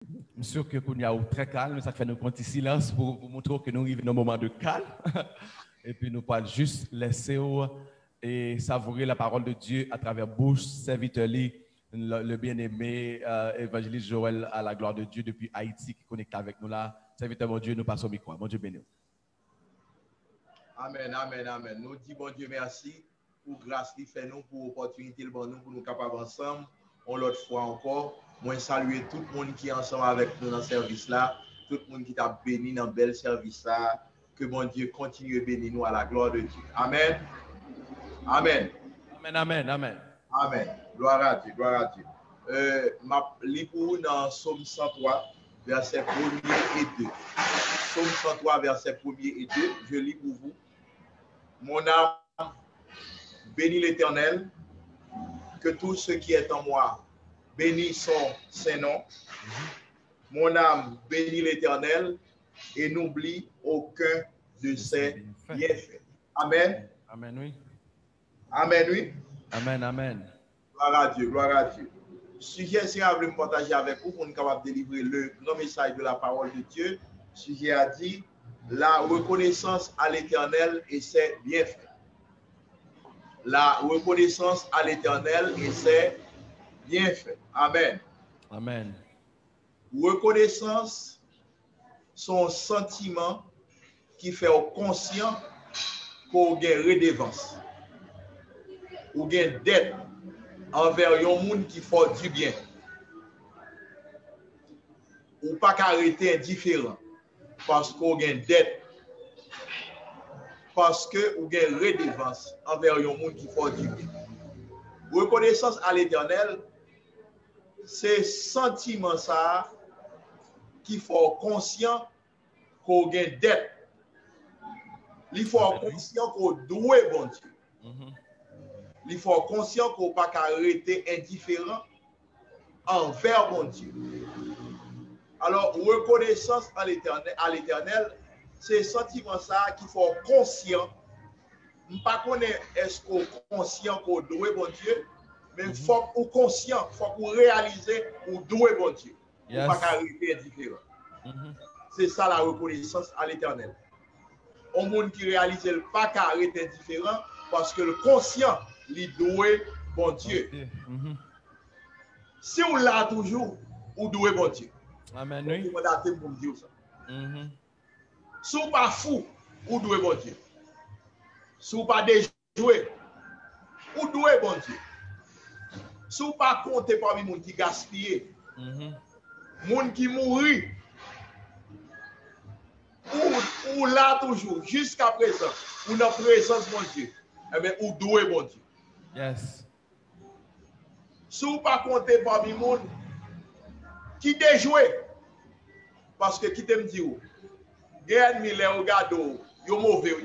Je suis sûr que nous sommes très calme, ça fait nous prendre un silence pour montrer que nous arrivons dans un moment de calme. Et puis nous parlons juste laisser et savourer la parole de Dieu à travers bouche, serviteur le bien-aimé évangéliste Joël à la gloire de Dieu depuis Haïti qui connecte avec nous là. Serviteur mon Dieu, nous passons au micro. Mon Dieu béni. Amen, amen, amen. Nous disons bon Dieu merci pour grâce qu'il fait nous, pour opportunité pour nous, pour nous capables ensemble. On l'autre fois encore. Moi, saluer tout le monde qui est ensemble avec nous dans ce service-là, tout le monde qui t'a béni dans le bel service-là. Que mon Dieu continue à bénir nous à la gloire de Dieu. Amen. Amen. Amen, amen, amen. Amen. Gloire à Dieu, gloire à Dieu. Ma lis pour vous dans Psaume 103, versets 1er et 2. Psaume 103, versets 1er et 2. Je lis pour vous. Mon âme bénit l'Éternel, que tout ce qui est en moi bénit son Saint-Nom. Mon âme bénit l'Éternel et n'oublie aucun de ses bienfaits. Amen. Amen, oui. Amen, oui. Amen, amen. Gloire à Dieu, gloire à Dieu. Sujet, c'est à me partager avec vous pour nous capable de délivrer le grand message de la parole de Dieu. Sujet a dit la reconnaissance à l'Éternel et ses bienfaits. La reconnaissance à l'Éternel et ses bienfaits. Amen. Amen. Reconnaissance, son sentiment qui fait au conscient qu'on gagne redevance ou gagne dette envers un monde qui fait du bien. Ou pas qu'arrêter indifférent parce qu'on gagne dette, parce que ou gagne redevance envers un monde qui fait du bien. Reconnaissance à l'Éternel, c'est sentiment ça qu'il faut conscient qu'on gagne dette. Il faut conscient qu'on doit bon Dieu. Il faut conscient qu'on ne peut pas arrêter indifférent envers bon Dieu. Alors, reconnaissance à l'Éternel, c'est sentiment ça qu'il faut conscient. Je ne sais pas est-ce qu'on est conscient qu'on doit bon Dieu, mais il faut qu'on conscient, il faut qu'on réalise qu'on doit bon Dieu. On ne peut pas arrêter indifférent. C'est ça la reconnaissance à l'Éternel. Un monde qui réalise le pas arrêter indifférent parce que le conscient lui doit bon Dieu. Si on l'a toujours, on doit bon Dieu. Amen, oui. Pour me dire ça. Si on pas fou, on doit bon Dieu. Si on pas déjoué, on doit bon Dieu. Si on pas compter parmi les gens qui gaspillent, les gens qui mourent, ou là toujours, jusqu'à présent, ou dans la présence de mon Dieu, eh bien, ou doit bon Dieu. Yes. Si vous ne pas compter parmi les gens qui déjoué, parce que qui t'aime dire, Guerre Miller, regarde, ils mauvais.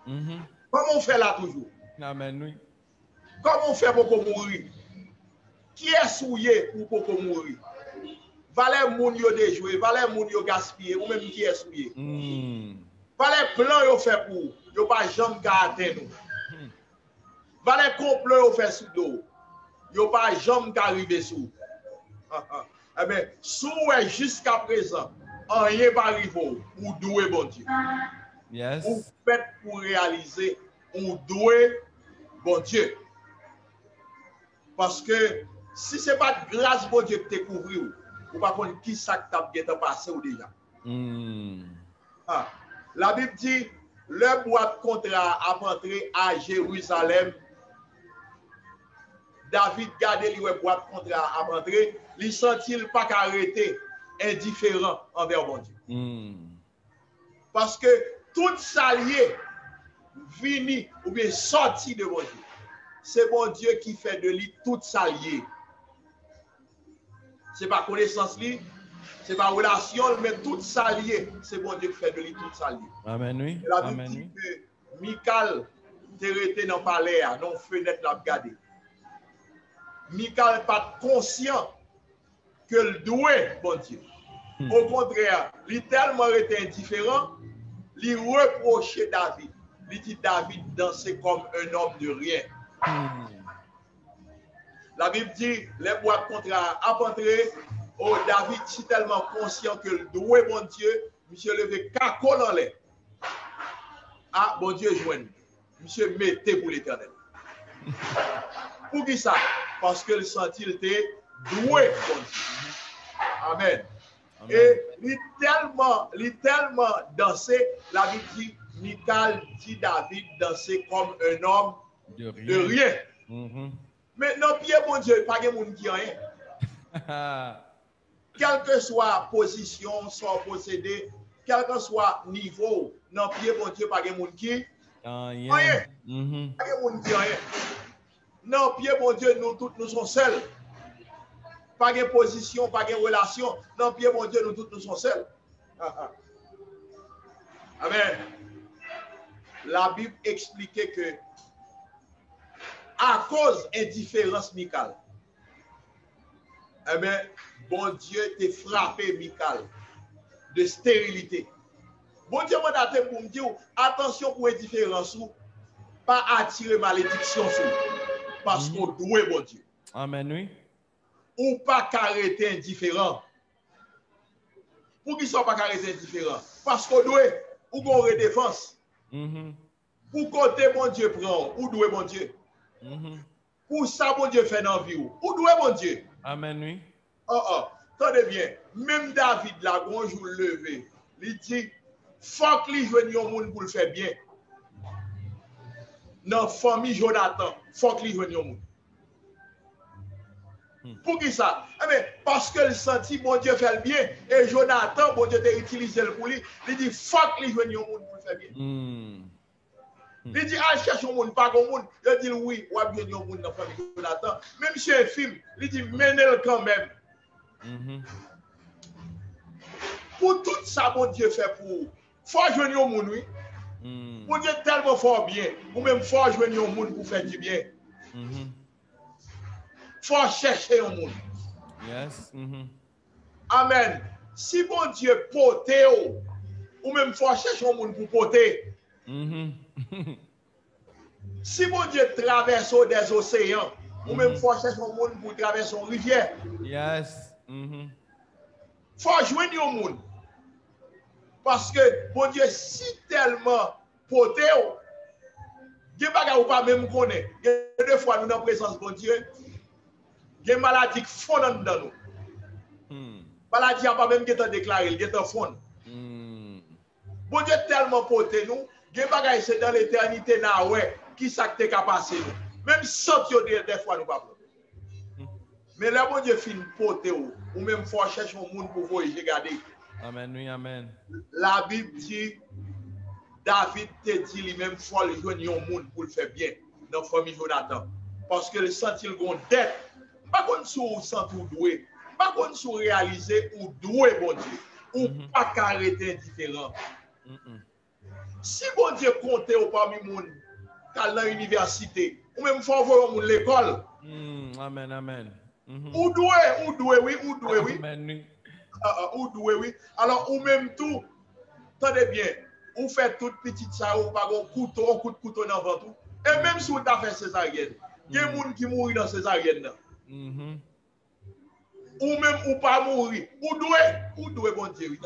Comment on fait là toujours? Amen, oui. Comment on fait pour qu'on mourir? Qui est souillé pour qu'on mourir? Valait moun yo déjoué, valait moun yo gaspillé, ou même qui est souillé. Valait plan yo fait pour, yo pas jamais garder nous. Valait complot yo fait sous dos, yo pas jamais arriver sous. Eh bien, sous jusqu'à présent, rien pas arrivé, ou doué bon Dieu. Yes. Ou fait pour réaliser, ou doué bon Dieu. Parce que si ce n'est pas de grâce bon Dieu qui te couvre, ou pas connaître qui ça qui t'a passé ou déjà. La Bible dit, le boîte de contrat a entré à Jérusalem. David gardé le boîte de contrat a entré, il sentit pas qu'arrêter indifférent envers bon Dieu. Parce que tout salier vini ou bien sorti de bon Dieu. C'est bon Dieu qui fait de lui tout salier. Ce n'est pas connaissance li, ce n'est pas relation, mais tout salier, c'est bon Dieu qui fait de lui tout salier. Amen, oui. La Bible dit que Michal était dans le palais, dans la fenêtre, l'a regardé. Michal n'est pas conscient que le doué, bon Dieu. Au contraire, il est tellement été indifférent, il reprochait David. Il dit David dansait comme un homme de rien. La Bible dit, les boîtes contrats à entrer, Oh, David, si tellement conscient que le doué, bon Dieu, monsieur levé cacole en l'air. Ah, bon Dieu, joigne. Monsieur, mettez pour l'éternel. Pour qui ça? Parce que le senti était doué, bon Dieu. Amen. Amen. Et il tellement dansé, la Bible dit, Michal dit David danser comme un homme de rien. Mais non, Pierre, bon Dieu, pas de monde qui rien. Quelle que soit position, soit possédé, quel que soit niveau, non, Pierre, bon Dieu, pas de monde qui rien. Pas de monde qui rien. Non, Pierre, bon Dieu, nous tous nous sommes seuls. Pas de position, pas de relation. Non, Pierre, mon Dieu, nous tous nous sommes seuls. Amen. La Bible expliquait que à cause d'indifférence Michal, eh bien, bon Dieu t'a frappé Michal de stérilité. Bon Dieu m'a dit pour me dire, attention pour indifférence, pas attirer malédiction sur parce qu'on doit bon Dieu. Amen, oui. Ou pas arrêter indifférent. Pour qu'ils ne soient pas arrêtés indifférents? Parce qu'on doit, ou qu'on redéfense. Pour côté bon Dieu prend, ou doit bon Dieu. Pour ça bon Dieu fait dans la vie, ou doit bon Dieu. Amen, oui. Tenez bien, même David là, quand jour levé, il dit, faut qu'il joigne un monde pour le faire bien. Dans la famille Jonathan, faut qu'il joigne un monde. Pour qui ça? Parce que le senti, bon Dieu fait le bien, et Jonathan, bon Dieu t'a utilisé le pour lui, il dit, faut qu'il joigne un monde pour le faire bien. Il dit, ah, cherche un monde, pas un monde. Il dit, oui, ou bien un monde dans la famille Jonathan. Même si un film, il dit, menez-le quand même. Pour tout ça, bon Dieu fait pour. Faut joindre un monde, oui. Bon Dieu tellement fort bien. Ou même faut joindre un monde pour faire du bien. Faut chercher un monde. Yes. Amen. Si bon Dieu pote, ou même faut chercher un monde pour poter. Si bon Dieu traverse des océans, ou même faut chercher un monde pour traverser une rivière. Yes. Faut joindre un monde. Parce que bon Dieu si tellement poté, il y a des choses pas même connaît. Deux fois nous dans la présence de bon Dieu, il y a des maladies qui font dans nous. Maladie n'a pas même été déclarée, il est en fond. Bon Dieu tellement poté nous, il y a des choses c'est dans l'éternité qui s'acte qu'à passer nous. Même sans des fois nous pas. Mais là bon Dieu fin poté ou même faut chercher un monde pour voyager regarder. Amen, oui, amen. La Bible dit, David te dit lui-même, il faut le joindre un monde pour le faire bien dans la famille Jonathan. Parce que le senti le grand dette, pas qu'on soit sans tout doué, pas qu'on soit réalisé ou doué, bon Dieu, ou pas qu'arrêter indifférent. Si bon Dieu compte au parmi le monde, dans l'université, ou même faut voir au l'école. Amen, amen. Ou doué, oui. Amen, oui. Ou doué, oui. Alors, ou même tout, tenez bien, ou fait toute petite ça, ou pas un coup de couteau dans le ventre. Et même si vous avez fait césarienne, il y a des gens qui mourent dans césarienne. Ou même ou pas mourir. Ou doué, bon Dieu.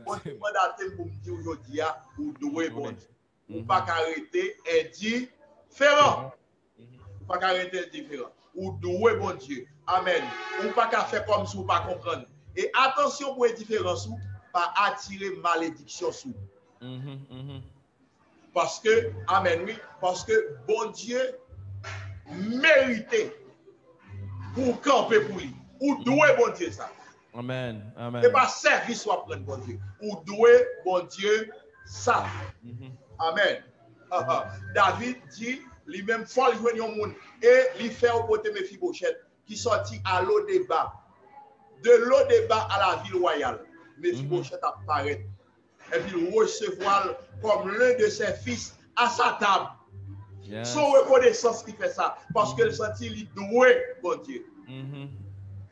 Bon Dieu, je pour me dire aujourd'hui, ou doué, bon Dieu. Ou pas arrêter indifférent. Pas arrêter indifférent. Ou doué, bon Dieu. Amen. Ou pas qu'à faire comme si vous ne pas comprendre. Et attention pour indifférence ou pas attirer malédiction sous. Parce que, amen, oui, parce que bon Dieu méritait pour camper pour lui. Ou doué bon Dieu ça. Amen, amen. Et pas service soit prendre bon Dieu. Ou doué bon Dieu ça. Amen. David dit, lui-même, faut le joindre au monde. Et il fait au côté Mephibosheth qui sortit à l'eau débat. De l'eau débat à la ville royale. Mephibosheth apparaît. Et puis il recevoir comme l'un de ses fils à sa table. Yes. Son reconnaissance qui fait ça. Parce que le senti, il doué, bon Dieu.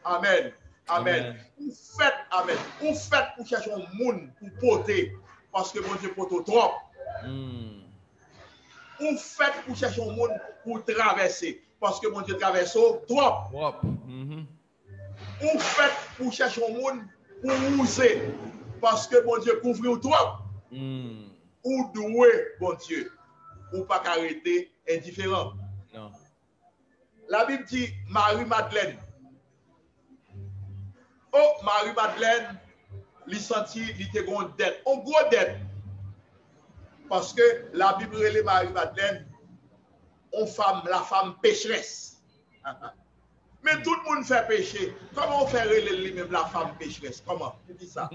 Amen. Amen. Ou faites, amen. Ou faites pour chercher un monde pour porter. Parce que bon Dieu porte trop. Ou faites pour chercher un monde pour traverser. Parce que bon Dieu traverse trop. Ou fait pour chercher un monde pour user parce que bon Dieu couvre trop. Ou doué bon Dieu. Ou pas arrêter indifférent. Non. La Bible dit Marie-Madeleine. Oh, Marie-Madeleine, li senti, li te gon dette. On gros dette. Parce que la Bible relève Marie-Madeleine, la femme pécheresse. Mais tout le monde fait péché. Comment on fait relève lui-même la femme pécheresse? Comment? On dit ça.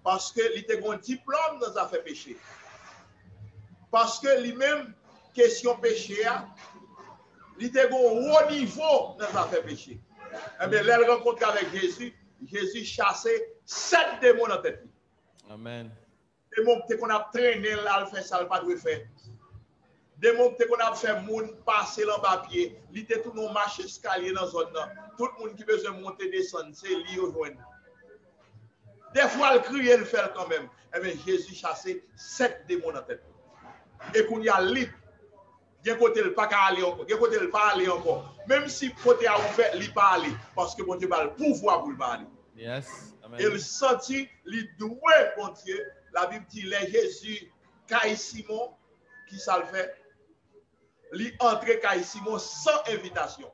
Parce que li te gon diplôme dans affaire péché. Parce que lui-même, question péché, il était au haut niveau dans affaire péché. Eh bien, elle rencontre avec Jésus, Jésus chassait 7 démons dans tête. Amen. Démons qu'on a traîné là, le fait ça, le pas de faire. Démons qu'on a fait moun passer dans papier, il était tout nos marché escalier dans zone là. Tout le monde qui besoin monter descendre, c'est lui au joindre. Des fois, il crie, il fait quand même. Eh bien, Jésus chassait 7 démons dans tête. Et qu'on y a libre. Bien côté le pas aller encore, bien côté le pas aller encore. Même si côté a ouvert, il pas aller parce que bon Dieu a le pouvoir pour le aller. Yes. Amen. Et le senti, il doué bon Dieu. La Bible dit les Jésus Caï Simon qui ça le fait. Il entre Caï Simon sans invitation.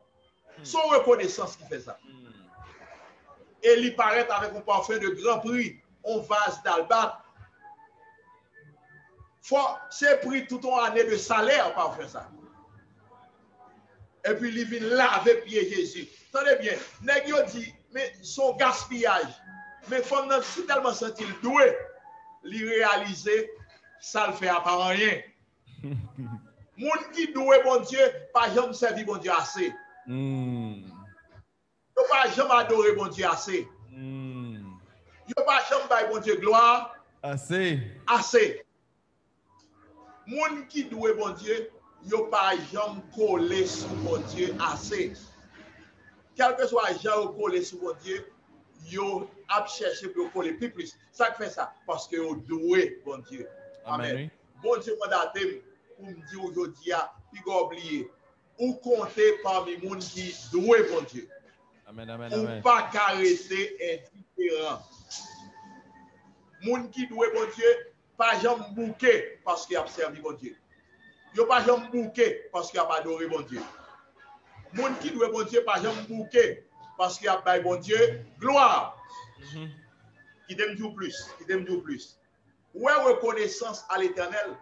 Sans reconnaissance qui fait ça. Et il paraît avec un parfum de grand prix, un vase d'albâtre. C'est pris toute une année de salaire pour faire ça. Et puis il vient laver pied Jésus. Attendez bien, nèg dit, mais son gaspillage. Mais femme nan si tellement senti le doué, li réaliser ça le fait à pas rien. Moun qui doué bon Dieu, pas jamais servi bon Dieu assez. Yo pas jamais adoré bon Dieu assez. Yo pas jamais bay bon Dieu gloire assez. Moun qui doué bon Dieu, yo pas jamais collé sur bon Dieu assez. Quel que soit gens collé sur bon Dieu, yo a cherché pour coller plus. Ça fait ça parce que yo doué bon Dieu. Amen. Bon Dieu mandaté pour me dire aujourd'hui il va oublier ou compter parmi moun qui doué bon Dieu. Amen, amen, ou amen. pas carresser indifférent. Moun qui doué bon Dieu pas jamais bouquet parce qu'il a servi bon Dieu. Yo pas jamais bouquet parce qu'il a pas adoré bon Dieu. Moun qui doué bon Dieu pas jamais bouquet parce qu'il a pas bon Dieu gloire. Qui t'aime du plus, qui t'aime du plus. Ouais, reconnaissance à l'Éternel.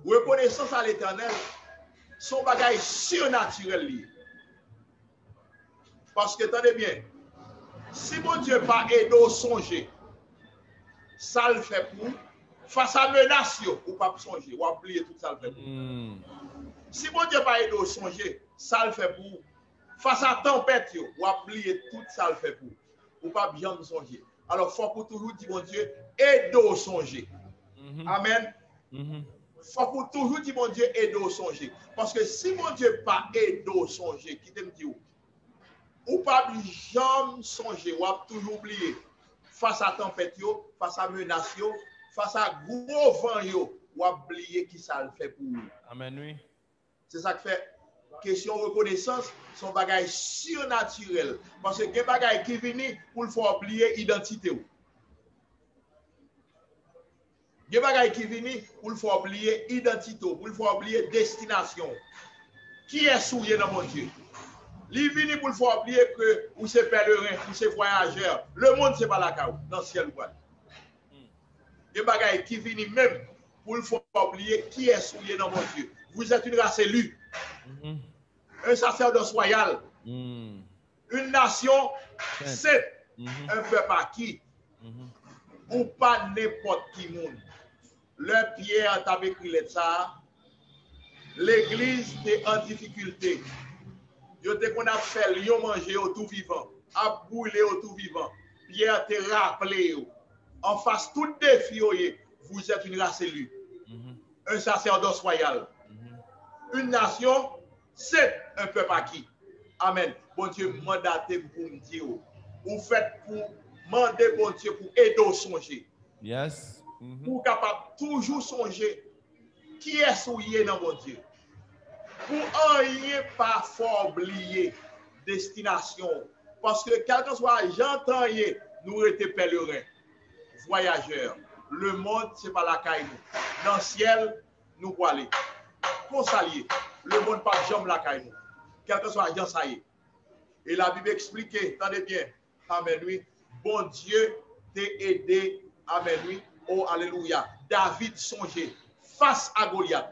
Reconnaissance à l'Éternel, son bagage surnaturel lié. Parce que attendez bien, si bon Dieu pas aidé au songer, ça le fait pour face à menace ou pas songer, ou oublier tout ça le fait pour. Si bon Dieu pas aidé au songer, ça le fait pour face à tempête ou oublier tout ça le fait pour. Ou pas bien songer. Alors faut pour toujours dire bon Dieu aide au songer. Amen. Faut pour toujours dire bon Dieu aide au songer parce que si bon Dieu pas aide au songer, qui t'aime dire ou pas jamais songer ou toujours oublier face à tempête yo, face à menace yo, face à gros vent yo, ou oublier qui ça le fait pour nous. Amen, oui. C'est ça que fait question reconnaissance, son bagage surnaturel parce que des bagage qui vient pour le faire oublier identité ou. Des bagage qui vient pour le faire oublier identité, pour le faire oublier destination. Qui est souillé dans mon Dieu? Il vient pour le faire oublier que ou c'est pèlerin, ou c'est voyageur. Le monde c'est pas la cause dans le ciel ou des bagailles qui viennent même pour le faire oublier qui est souillé dans mon Dieu. Vous êtes une race élue, un sacerdoce royal, une nation sainte, un peuple acquis, ou pas n'importe qui monde. Le Pierre t'a écrit ça, l'église est en difficulté. Yo te qu'on a fait lion manger au tout vivant, a brûler au tout vivant. Pierre te rappelé en face tout défi, vous êtes une race élue, un sacerdoce royal, une nation, c'est un peuple acquis. Amen. Bon Dieu, mandaté pour me dire, vous faites pour demander bon Dieu pour aider au songer. Yes. Pour capable toujours songer qui est souillé dans bon Dieu. Pour rien pas faut oublier destination. Parce que quel que soit j'entends, nous étions pèlerins, voyageurs. Le monde, ce n'est pas la caille. Dans le ciel, nous pouvons aller. Consalier. Le monde pas jamais la caille. Quel que soit l'agent, ça y est. Et la Bible explique, attendez bien, amen, oui, bon Dieu t'a aidé, amen, oui, oh, alléluia. David songeait face à Goliath.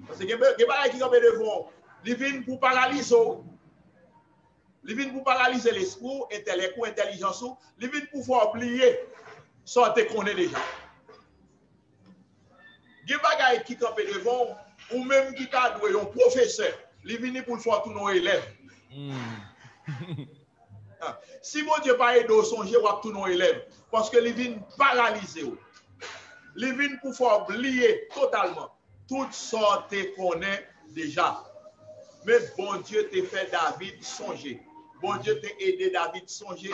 Parce que il y a des gens qui sont devant, ils viennent pour paralyser. Ils viennent pour paralyser l'esprit, l'intelligence, ils viennent pour faire oublier ce que qu'on est déjà. Il y a des gens qui sont devant, ou même qui sont un professeur, ils viennent pour faire tous nos élèves. Si mon Dieu pas aidé au songer, ou à tous nos élèves, parce que les viennent paralyser. Les viennent pour faire oublier totalement toutes sortes qu'on est déjà. Mais bon Dieu t'a fait David songer. Bon Dieu t'a aidé David songer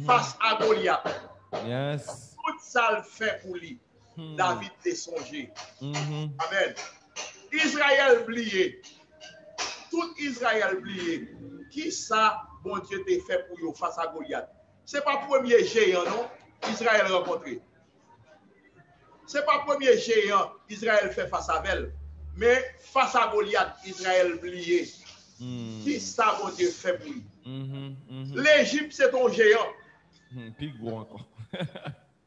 face à Goliath. Yes. Tout ça le fait pour lui. David t'a songé. Amen. Israël oublié. Tout Israël oublié. Qui ça, bon Dieu t'a fait pour lui face à Goliath? Ce n'est pas le premier géant, non? Israël rencontré. Ce n'est pas le premier géant Israël fait face à elle. Mais face à Goliath, Israël oublié. Qui ça, bon Dieu fait pour lui? L'Égypte, c'est ton géant. Plus gros encore.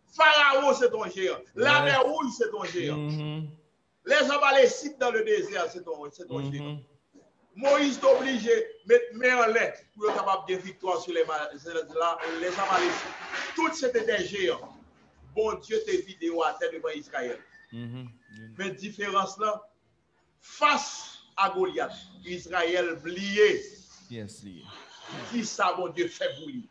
Pharaon, c'est ton géant. La mer Rouge, c'est ton géant. Les Amalécites dans le désert, c'est ton géant. Moïse est obligé de mettre main en l'air pour être capable de victoire sur les Amalécites. Toutes c'était des géants. Bon Dieu, tes vidéos à terre devant Israël. Mais différence là, face à Goliath, Israël oublié. Yes, qui ça, bon Dieu, fait pour lui.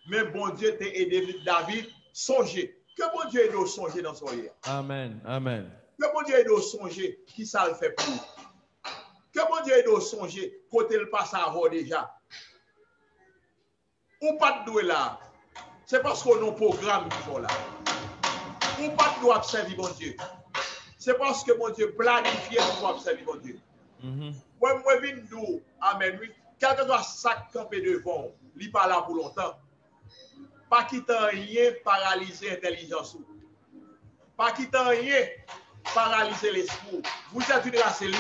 Mais bon Dieu t'a aidé David, songer. Que bon Dieu aide au songer dans son hier. Amen, amen. Que bon Dieu aide au songer, qui ça le fait pour lui. Que bon Dieu aide au songer, côté le passe à avoir déjà. Ou pas de doué là. C'est parce qu'on a un programme qui sont là. Ou pas de doué observer bon Dieu. C'est parce que mon Dieu planifié pour observer bon Dieu. Moi, je viens d'où, amen, oui. Quel que soit sac campé devant, il n'est pas là pour longtemps. Pas quitter rien, paralyser l'intelligence. Pas quitter rien, paralyser l'esprit. Vous êtes une race élue.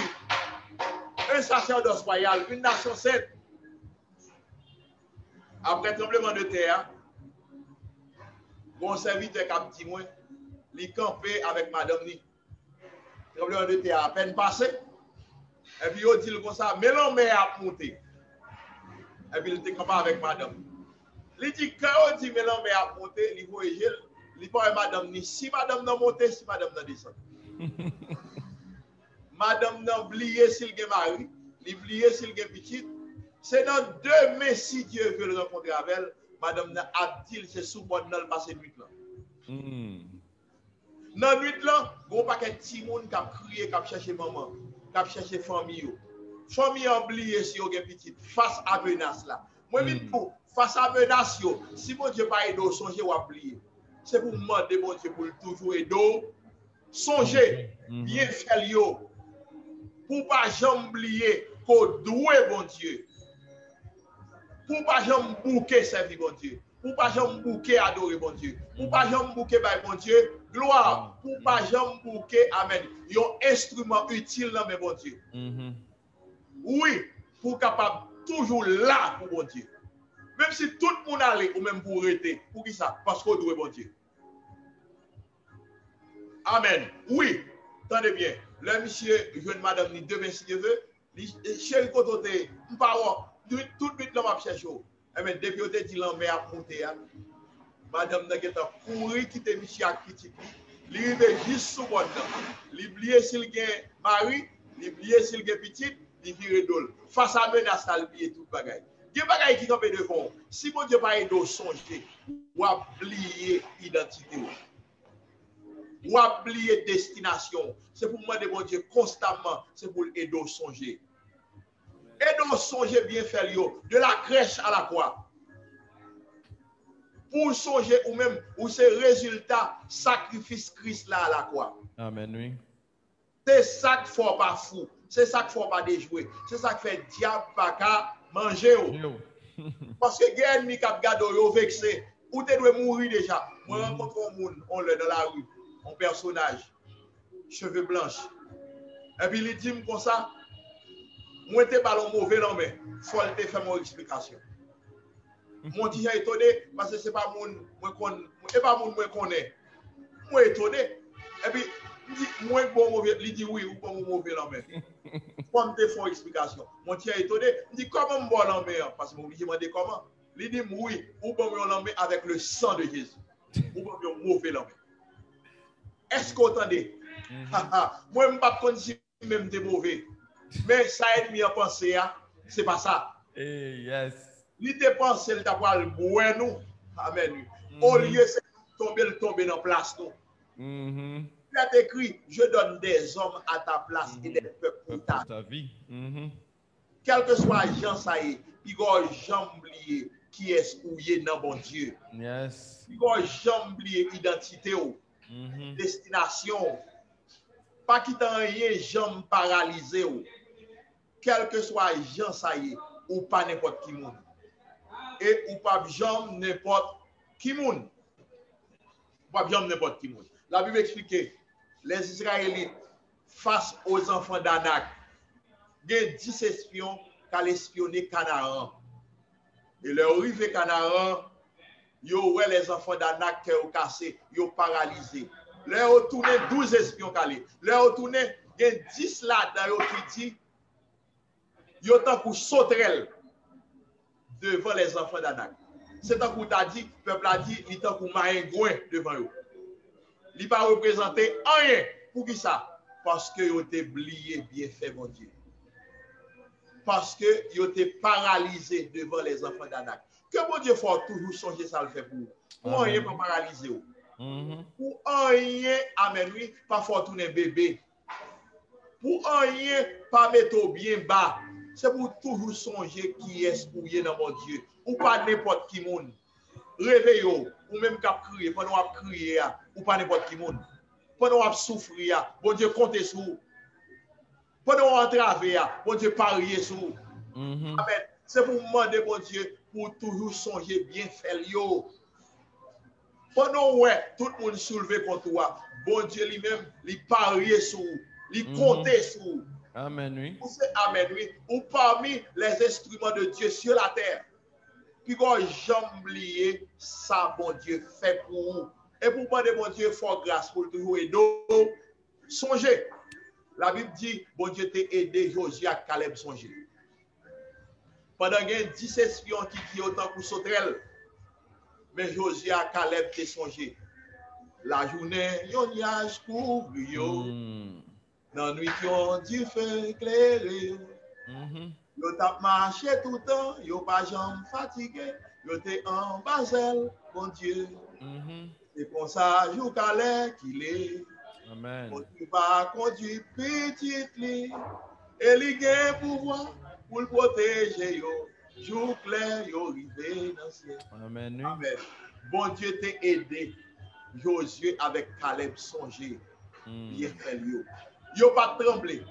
Un sacerdoce royal, une nation sainte. Après le tremblement de terre, mon serviteur cap dit moi, il campé avec madame ni. Tremblement de terre à peine passé. Et puis il dit comme ça, mais l'homme a monté. Et puis il était campé avec madame. Il dit quand on dit mais l'homme a monté, il voyage, il parle madame ni. Si madame n'a monté, si madame n'a descendu. Madame n'a oublié s'il est mari, il oublié s'il est petit. C'est dans 2 mai, si Dieu veut le rencontrer avec elle, madame n'a dit c'est sous bonne dans le passé nuit là. Dans la nuit là, il y a un paquet de petits monde qui a crié, qui a cherché maman, qui a cherché famille. Famille a oublié si vous êtes petit, face à menace là. Moi, face à menace, si mon Dieu pas aidé, songez ou oublier. C'est pour demander mon Dieu pour toujours aider. Songez, bien faire yo. Pour pas jamais oublier qu'on doit bon Dieu. Pour pas jamais bouquer servir bon Dieu. Pour pas jamais bouquer adorer bon Dieu. Pour pas jamais bouquer by bon Dieu. Gloire. Pour pas jamais bouquer amen. Un instrument utile dans mes bon Dieu. Oui, pour capable toujours là pour bon Dieu. Même si tout le monde allait ou même pour arrêter. Pour qui ça? Parce qu'on doit bon Dieu. Amen. Oui. Attendez bien. Le monsieur, jeune madame, ni demain si Dieu veut, chéri côté, tout de suite l'homme a cherché. Et bien, depuis qu'on dit l'homme a monté, madame n'a pas couru, quitter monsieur à critique. Il arrive juste sous bon temps. Il oublie s'il y a mari, il oublie s'il y a petit, il vire d'ol. Face à menace, il oublie tout bagaille. Il y a des bagailles qui sont devant. Si mon Dieu pas aidé songer, ou oublier l'identité. Ou oublier destination. C'est pour moi de mon Dieu constamment, c'est pour aider au songer. Aider au songer bien faire de la crèche à la croix. Pour songer ou même ou c'est résultat sacrifice Christ là à la croix. Amen, oui. C'est ça qu'il faut pas fou. C'est ça qu'il faut pas déjouer. C'est ça qui fait diable pas qu'à manger. Parce que gen ennemi k'ap gado yo vexé. Ou te doit mourir déjà. Moi rencontre un monde, on le dans la rue, un personnage, cheveux blanches. Et puis il dit comme ça, moi te ballon mauvais dans mais faut te faire mon explication. Mon petit étonné parce que c'est pas monde moi connais, c'est pas monde moi connais. Moi étonné. Et puis moi bon mauvais, il dit oui ou bon mauvais dans mais. Faut me te faire explication. Mon petit étonné, il dit comment me bon dans mais parce que moi je demandé comment. Il dit oui ou bon dans mais avec le sang de Jésus. Ou bon mauvais dans mais. Est-ce qu'on entendez? Moi je pas connais si même des mauvais. Mais ça ennemi à penser, c'est pas ça. Yes. Il te pense, il t'a pas le nous. Amen. Au lieu de tomber dans place, nous. Il a écrit, je donne des hommes à ta place et des peuples pour ta vie. Quel que soit Jean, ça y est, il y a jamais oublié qui est ouillé dans bon Dieu. Yes. Il y a jamais oublié identité, destination. Pas quitter rien, jamais paralysé. Quel que soit Jean, ça y est, ou pas n'importe qui monde. Et ou pas jamais n'importe qui monde. Pas jamais n'importe qui monde. La Bible explique, les Israélites, face aux enfants d'Anak, il y a 10 espions qui allaient espionner Canaan. Et leur arrivé Canaan, ils ont les enfants d'Anak qui ont cassé, ils ont paralysé. Leur ont tourné 12 espions qui allaient. Leur ont tourné, il y a 10 là-dedans qui dit, ils ont tant pour sauterelle devant les enfants d'Anak. C'est tant qu'on t'a dit, le peuple a dit, il est tant pour maringouin devant eux. Il n'a pas représenté rien. Pour qui ça? Parce que ils ont été oubliés bien fait, mon Dieu. Parce que ils ont été paralysés devant les enfants d'Anak. Que mon Dieu faut toujours songer ça le fait pour vous. Pour rien pas paralyser. Pour rien, amen, oui, pas faut tourner bébé. Pour rien pas mettre bien bas. C'est pour toujours songer qui est souillé dans mon Dieu. Ou pas n'importe qui monde. Réveillez-vous. Ou même qu'à crier, pendant qu'on crier, ou pas n'importe qui monde. Pendant qu'on souffrir, bon Dieu compte sur vous. Pendant qu'on entraver, bon Dieu parier sur vous. Amen. C'est pour demander, bon Dieu, pour toujours songer bien faire yo. Pendant ouais, tout le monde soulevé contre toi, bon Dieu lui-même, il parier sur vous, il compter sur vous. Amen, oui. Amen, oui. Ou parmi les instruments de Dieu sur la terre. Puis qu'on jamais oublié ça, bon Dieu, fait pour vous. Et pour demander, bon Dieu, fort grâce pour toujours aider. Songez. La Bible dit, bon Dieu t'a aidé Josué à Caleb songer. Pendant qu'il y a 10 espions qui disent autant pour sauterelle. Mais Josué à Caleb t'a songé. La journée, yon nuage couvre yo. Dans la nuit, yon du feu éclairé. Yo t'a marché tout le temps, yo pas jamais fatigué. Yo t'es en basel, bon Dieu. C'est comme ça, jou Caleb qu'il est. Amen. Bon Dieu va conduire petite lit. Et il a pouvoir pour le protéger yo. Jour clair, yo rivé dans le ciel. Amen. Amen. Bon Dieu t'a aidé. Josué avec Caleb songer. Bien fait yo. Yo pas tremblé.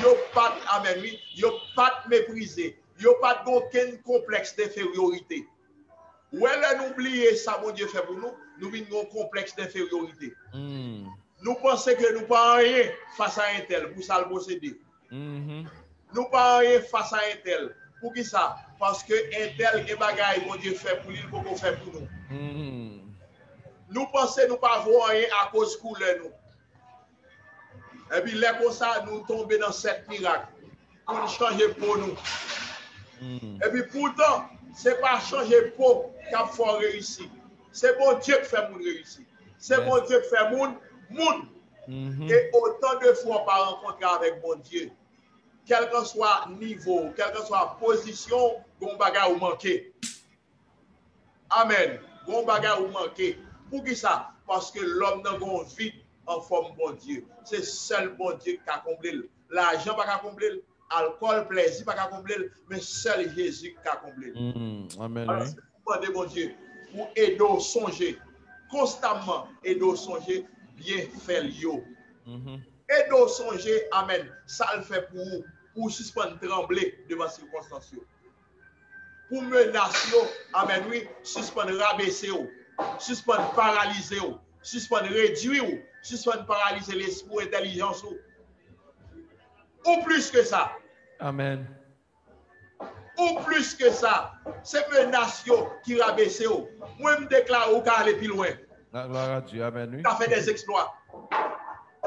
Yo pas amen, yo pas méprisé. Yo pas aucun complexe d'infériorité. Ou elle nous oublier ça mon Dieu fait pour nous, nous venons un complexe d'infériorité. Nous pensons que nous pas rien face à un tel pour ça le posséder. Nous pas rien face à un tel. Pour qui ça? Parce que un tel et bagaille mon Dieu fait pour lui, il faut faire pour nous. Nous pensons nous pas voir rien à cause de couleur nous. Et puis là comme ça nous tomber dans cette miracle pour changer pour nous. Et puis pourtant c'est pas changer pour qu'a faut réussir. C'est bon Dieu qui fait moun réussir. C'est bon Dieu qui fait moun. Et autant de fois par rencontrer avec bon Dieu. Quel que soit niveau, quelle que soit position, gon bagarre ou manquer. Amen. Gon bagarre ou manquer. Pour qui ça? Parce que l'homme n'a gon vide en forme bon Dieu. C'est seul bon Dieu qui a comblé. L'argent pas qu'à combler, alcool, plaisir pas qu'à combler, mais seul Jésus qui a comblé. Amen. Alors, c'est pour demander bon Dieu pour aider au songer constamment, aider au songer bien faire yo. Aider au songer, amen. Ça le fait pour suspendre trembler devant circonstances. pour menacer, amen, oui, suspendre, rabaisser, suspendre, paralyser, suspendre, réduire, suspendre, paralyser l'esprit, l'intelligence, ou plus que ça. Amen. Ou plus que ça, c'est menaces qui rabaissent. Moi, je me déclare ou aller plus loin. La gloire à Dieu. Amen. Oui. Tu as fait des exploits.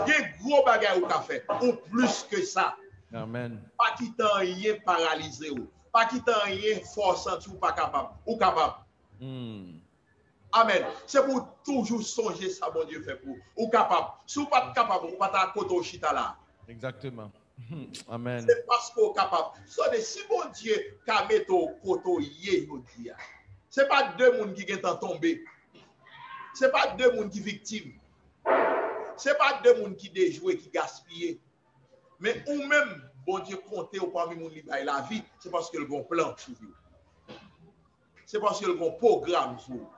Il y a gros bagages ou tu fait. Ou plus que ça. Amen. Pas qui t'en rien paralysé. Pas qui t'en rien forçant ou pas capable. Ou capable. Amen. C'est pour toujours songer ça, bon Dieu fait pour. Ou capable. Si vous pas capable, vous pas ta côte au chita là. Exactement. Amen. C'est parce qu'on est capable. Si bon Dieu a mis au côté, ce n'est pas deux personnes qui sont tombés. Ce n'est pas deux personnes qui sont victimes. Ce n'est pas deux personnes qui déjouent, qui gaspillent. Mais ou même, bon Dieu, compter au parmi les gens qui ont la vie, c'est parce qu'il y a un plan sur vous. C'est parce qu'il y a un programme sur vous.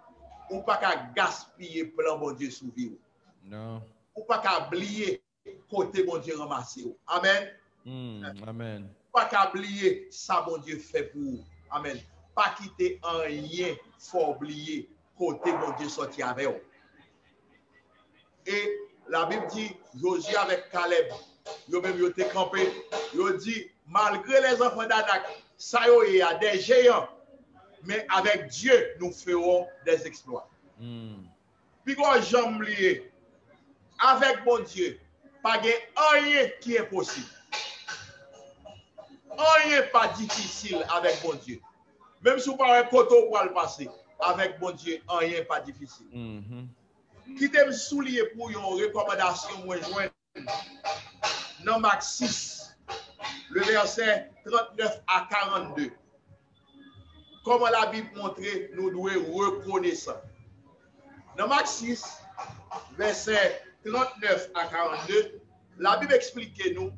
Ou pas qu'à gaspiller plan, bon Dieu, sur vous. Non. Ou pas qu'à oublier côté, bon Dieu, ramasser. Amen. Amen. Pas qu'à oublier ça, bon Dieu, fait pour vous. Amen. Pas quitter un rien, faut oublier côté, bon Dieu, sorti avec vous. Et la Bible dit, Josué avec Caleb, yo même yo te campé, yo dit, malgré les enfants d'Anak, ça y a des géants, mais avec Dieu, nous ferons des exploits. Puis quand j'aime lié, avec bon Dieu, pas rien qui est possible. Rien pas difficile avec bon Dieu. Même si vous parlez un coteau pour le passer, avec bon Dieu, rien pas difficile. Qui t'aime soulier pour une recommandation, moi, joindre dans Marc 6, le verset 39 à 42. Comment la Bible montre, nous devons reconnaître. Dans Marc 6, verset 39 à 42, la Bible explique nous,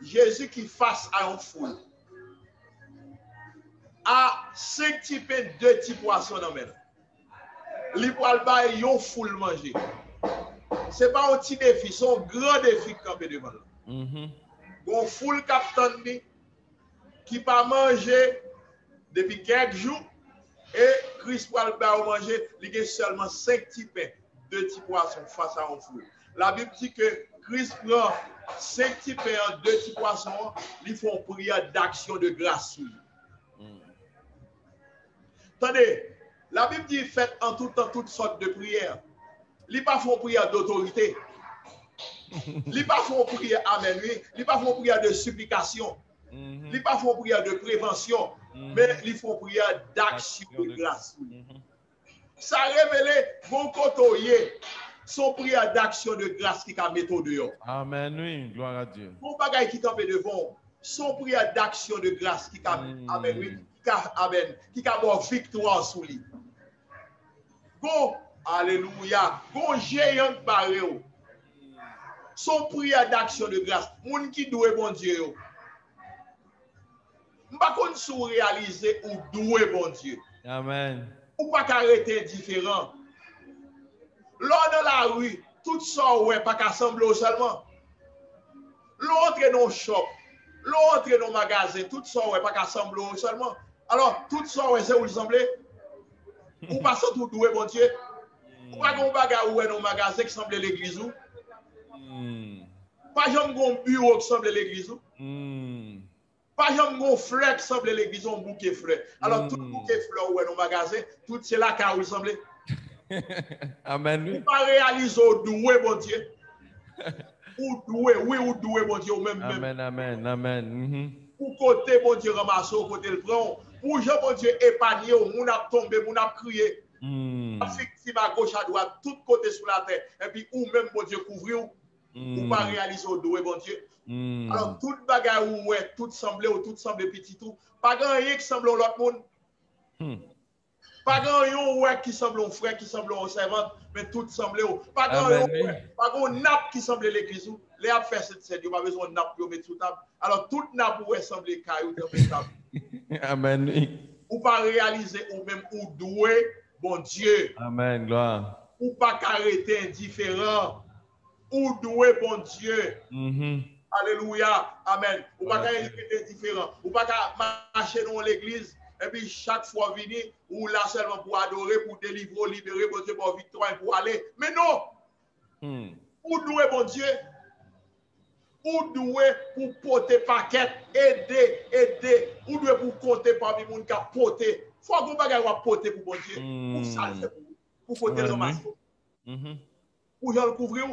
Jésus qui face à une foule, a 5 types, 2 petits poissons dans même. Li poil ba yon foule manger. C'est pas un petit défi, c'est un grand défi campé devant nous. Une foule captain qui pas manger depuis quelques jours et Christ poil ba manger, il y a seulement 5 petits pains, 2 petits poissons face à une foule. La Bible dit que Christ prend 5 petits pains, 2 petits poissons, ils font prière d'action de grâce. Attendez, la Bible dit faites en tout temps toutes sortes de prières. Ils ne font pas prière d'autorité. Ils ne font pas prière amen, ils ne font pas prière de supplication. Ils ne font pas prière de prévention, mais ils font prière d'action de grâce. Ça révèle bon côté son prière d'action de grâce qui a méthode dehors. Amen, oui, gloire à Dieu. Bon bagay qui campé devant, son prière d'action de grâce qui a amen, oui, qui a bon victoire sous lui. Bon, alléluia, bon géant barré. Son prière d'action de grâce, moun qui doué bon Dieu. M'pa kon sou réaliser ou doué bon Dieu. Amen. Ou pas arrêter indifférent. Là dans la rue, tout ça ouais pas qu'à sembler seulement. L'autre dans shop, l'autre dans magasin, tout ça ouais pas qu'à sembler seulement. Alors tout ça ouais c'est où sembler. Ou pas ça tout doué bon Dieu. Ou pas gon bagarre ouais dans magasin qui semble l'église ou. Pas jamais gon bureau qui semble l'église ou. Pas jamais gon fleur qui semble l'église ou un bouquet fleur. Alors tout bouquet fleur ouais dans magasin, tout c'est là car où semble. Amen. Ou pas réaliser ou doué bon Dieu. Ou doué, oui ou doué bon Dieu ou même. Amen, amen, amen. Ou côté bon Dieu ramasse, côté le prend. Ou Jean bon Dieu épargné, moun a tombé, moun a crié. Victime à gauche, à droite, tout côté sur la terre. Et puis, ou même, bon Dieu, couvrir, ou pas réaliser au doué, bon Dieu. Alors, toute bagarre, ou ouais, tout semble petit tout. Pas grand rien qui semble l'autre monde. Pas grand rien, ouais, qui semble un frère, qui semble un servant, mais tout semble. Pas grand rien, pas grand nappe qui semble l'église. Les a fait cette scène, il n'y a pas besoin de nappe pour mettre sous table. Alors, toute nappe, ouais, semble caillou dans la table. Amen. Ou pas réaliser, ou même, ou doué. Bon Dieu. Amen, gloire. Ou pas arrêter indifférent. Ou doué, bon Dieu. Alléluia. Amen. Ou pas arrêter indifférent. Ou pas marcher dans l'église. et puis chaque fois venir, ou là seulement pour adorer, pour délivrer, libérer, bon Dieu, pour victoire, pour aller. Mais non! Ou doué, bon Dieu, ou doué pour porter paquet, aider, ou doué pour compter parmi les gens qui ont porté. Faut qu'on bagaille va porter pour bon Dieu, pour ça, pour porter le ramasser. Pour le couvrir,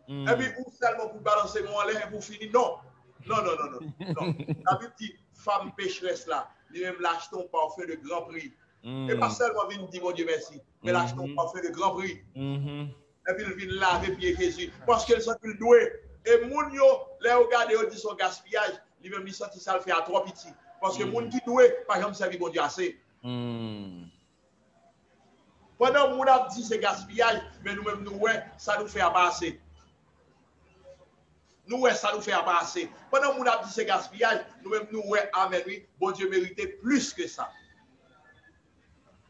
et puis ou seulement pour balancer mon en l'air et pour finir. Non. La Bible dit, femme pécheresse là, lui-même lâche ton parfum de grand prix. Et pas seulement venir dire, mon Dieu, merci, mais lâche ton parfum de grand prix. Et puis il vient laver pied Jésus, parce qu'elle sent qu'il doit. Et moun yo, les regarder, ils disent son gaspillage, lui-même il sent ça le fait à trop petit. Parce que moun qui doit, par exemple, servir bon Dieu assez. Pendant que moun a dit c'est gaspillage, mais nous-mêmes, nous, ça nous fait amasser. Nous, ça nous fait amasser. Pendant que moun a dit c'est gaspillage, nous-mêmes, nous, amen, oui, bon Dieu méritait plus que ça.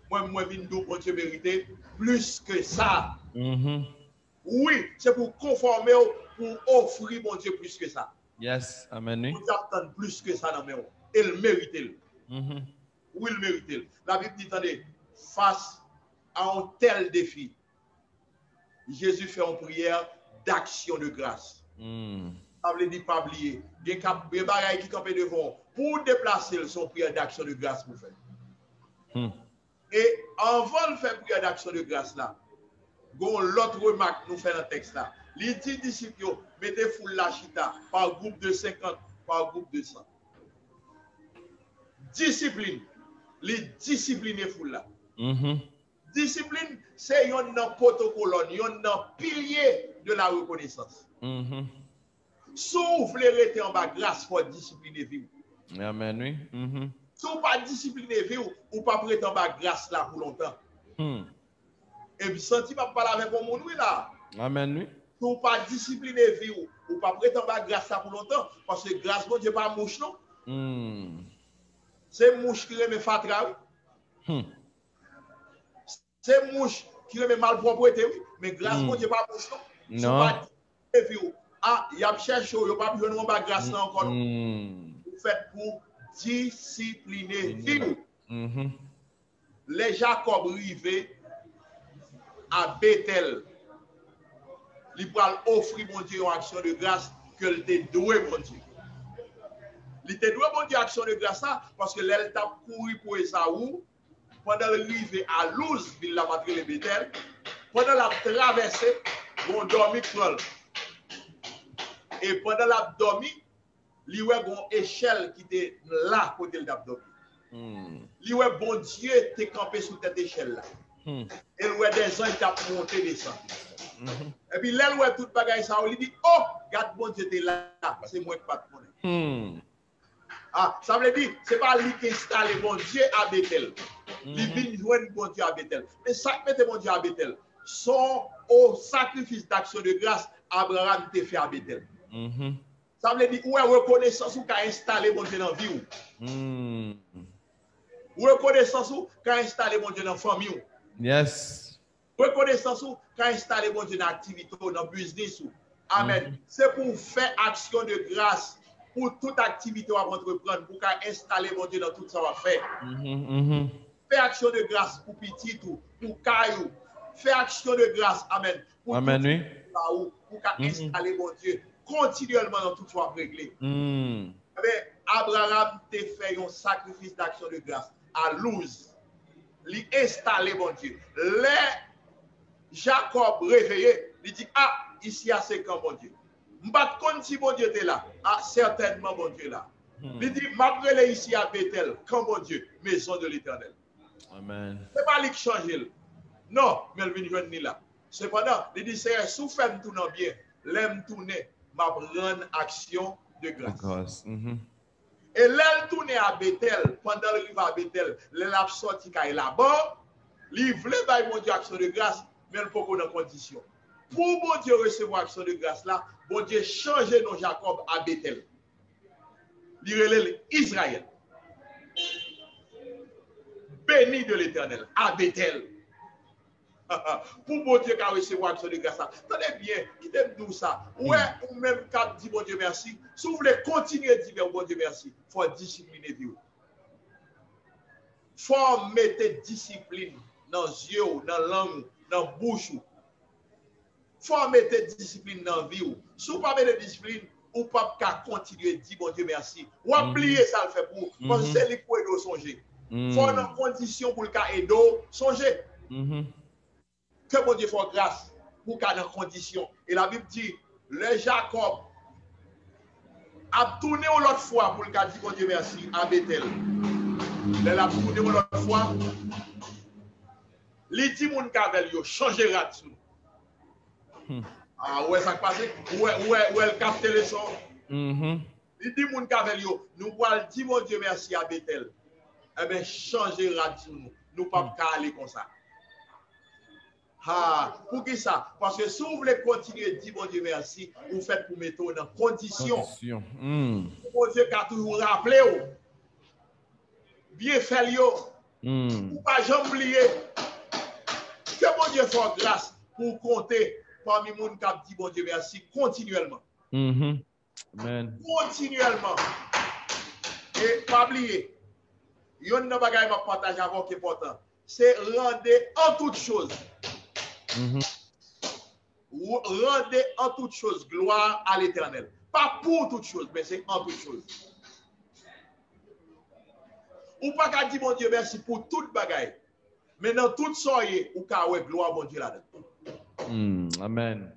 Moi, Vindou, bon Dieu méritait plus que ça. Oui, c'est pour conformer, pour offrir, bon Dieu, plus que ça. Yes, amen, oui. Nous attendons plus que ça dans mes mains. Et le mérite. Oui, il mérite. La Bible dit, attendez, face à un tel défi, Jésus fait une prière d'action de grâce. Ça veut dire pas oublier. Il y a des bagailles qui campent devant. Pour déplacer son prière d'action de grâce pour faire. Et avant de faire prière d'action de grâce là, l'autre remarque nous fait dans le texte là. Les 10 disciples, mettez foule la chita par groupe de 50, par groupe de 100. Discipline. Les discipliner foule là. Discipline, c'est un protocole, un pilier de la reconnaissance. Si vous voulez rester en bas grâce, il faut discipliner vie. Amen, oui. Si vous ne pas discipliner vie, ou pas prêter en bas grâce là pour longtemps. Et puis, senti pas parler avec mon oui là. Amen, oui. Si vous ne pas discipliner vie, ou pas prêter en bas grâce là pour longtemps, parce que grâce, bon Dieu, pas mouche, non? C'est mouche qui remet fatra, oui. C'est mouche qui remet malpropreté, oui. Mais grâce, bon Dieu, pas mouche, non? Non. Ah, il y a cherché, il n'y a pas besoin de bas grâce là encore. Vous faites pour discipliner vie. Les Jacob rivés à Bethel, il peut offrir mon Dieu une action de grâce que le te doué mon Dieu. Il te doué mon Dieu action de grâce parce que l'elle t'a couru pour Esaou pendant le rive à Luz, ville la patrie de Bethel, pendant la traversée, on dormi crol. Et pendant la dormi, il y a une échelle qui était là côté de l'abdomen. Il y a bon Dieu t'es campé sous cette échelle là. Et il y a des gens qui ont monté descendre. Et puis là, il y a tout bagaille ça, il dit oh, regarde bon Dieu t'es là, c'est moi qui pas de connaître. Ah, ça veut dire c'est pas lui qui installe bon Dieu à Bethel. Il vient joindre bon Dieu à Bethel. Mais ça qui met bon Dieu à Bethel, son au sacrifice d'action de grâce Abraham t'a fait à Bethel. Ça veut dire où est reconnaissance ou qu'a installé mon Dieu dans la vie. Reconnaissance ou qu'a installé mon Dieu dans la famille. Yes. Reconnaissance ou qu'a installé mon Dieu dans l'activité, dans le business. Amen. C'est pour faire action de grâce pour toute activité à entreprendre, pour qu'a installé mon Dieu dans tout ça va faire. Faire action de grâce pour petit ou pour caillou. Faire action de grâce. Amen. Pour Amen, oui. Pour qu'a installé mon Dieu continuellement dans tout soit réglé. Abraham t'a fait un sacrifice d'action de grâce à Luz. Il installé mon Dieu. Les Jacob réveillé, il dit ah ici à c'est quand mon Dieu. M'bat compte si mon Dieu était là. Ah certainement mon Dieu là. Il dit m'appelez ici à Bethel quand mon Dieu maison de l'Éternel. Amen. C'est pas lui qui change. Non, mais il vient joindre là. Cependant, il dit c'est sous fait tourner bien, l'aime tourner m'a prendre action de grâce. Et l'elle tourne à Bethel, pendant le rive à Bethel, l'elle a sorti là-bas, il voulait bailler mon Dieu action de grâce, mais il faut qu'on ait condition. Pour mon Dieu recevoir action de grâce là, mon Dieu changeait nos Jacob à Bethel. Il relève Israël. Béni de l'Éternel, à Bethel. Pour mon Dieu qui a recevoir action de grâce. Tenez bien, qui t'aime tout ça. Ouais, ou même quand dit bon Dieu merci. Si vous voulez continuer à dire bon Dieu merci, il faut discipliner Dieu. faut mettre discipline dans les yeux, dans la langue, dans la bouche. Faut mettre discipline dans la vie. Si vous ne pas mettre discipline, ou pas continuer à dire bon Dieu merci. Ou oublier ça le fait pour parce que c'est les quoi de songer. Faut dans condition pour le cas et d'eau songer. Que bon Dieu fasse grâce pour cas dans condition. Et la Bible dit le Jacob a tourné l'autre fois pour le cas dire bon Dieu merci à Bethel. Il a tourné l'autre fois. Les dit mon cavel yo changer rat. Ah ouais ça passe ouais elle capte le son. Il dit mon cavel yo nous allons dire mon Dieu merci à Bethel. Eh bien changer rat sur nous. Nous pas aller comme ça. Ah, pour qui ça? Parce que si vous voulez continuer à dire bon Dieu merci, vous faites pour mettre dans condition. Bon Dieu qui a toujours rappelé, bien fait, ou pas jamais oublier que bon Dieu fasse grâce pour compter parmi les gens qui dit bon Dieu merci continuellement. Amen. Continuellement. Et pas oublier, il y a un bagage que je partage avec qui est important. C'est rendre en toute chose. Rendez en toute chose gloire à l'Éternel. Pas pour toute chose, mais c'est en toute chose. Ou pas qu'à dire mon Dieu merci pour toute bagaille. Mais dans toute soirée, ou qu'à ouais gloire mon Dieu là-dedans. Amen.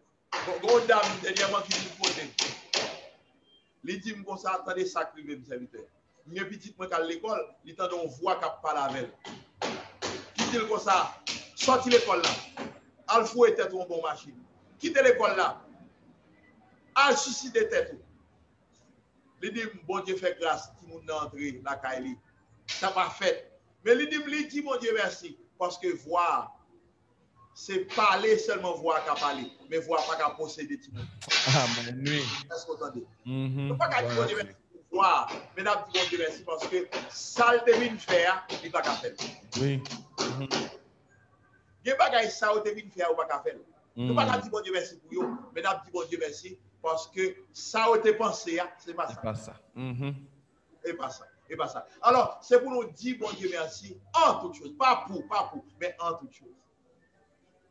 Bon dame dernièrement qui nous pose. Il dit comme ça attendez ça privé mes serviteurs. Mes petites moi à l'école, il tend on voit qu'a parler avec elle. Qui dit comme ça sorti l'école là. Al fouet tête ou bon machine. Quitte l'école là. Al suicider tête. Il dit bon Dieu fait grâce qui moun entrer la Kaili. Ça pas fait. Mais il dit mon Dieu merci parce que voir c'est parler seulement voir qu'à parler, mais voir pas qu'à posséder tout le monde. Amen. Oui. Est-ce que vous entendez? Pas qu'à dire bon Dieu merci pour voir, mais n'a dit bon Dieu merci parce que ça le devine faire, il pas qu'à faire. Oui. Il y a des bagages ça ou devine faire ou pas qu'à faire. Nous pas qu'à dire bon Dieu merci pour vous, mais n'a dit bon Dieu merci parce que ça ou te pensé, c'est pas ça. C'est pas ça. Et pas ça. Et pas ça. Alors, c'est pour nous dire bon Dieu merci en toute chose, pas pour, mais en toute chose.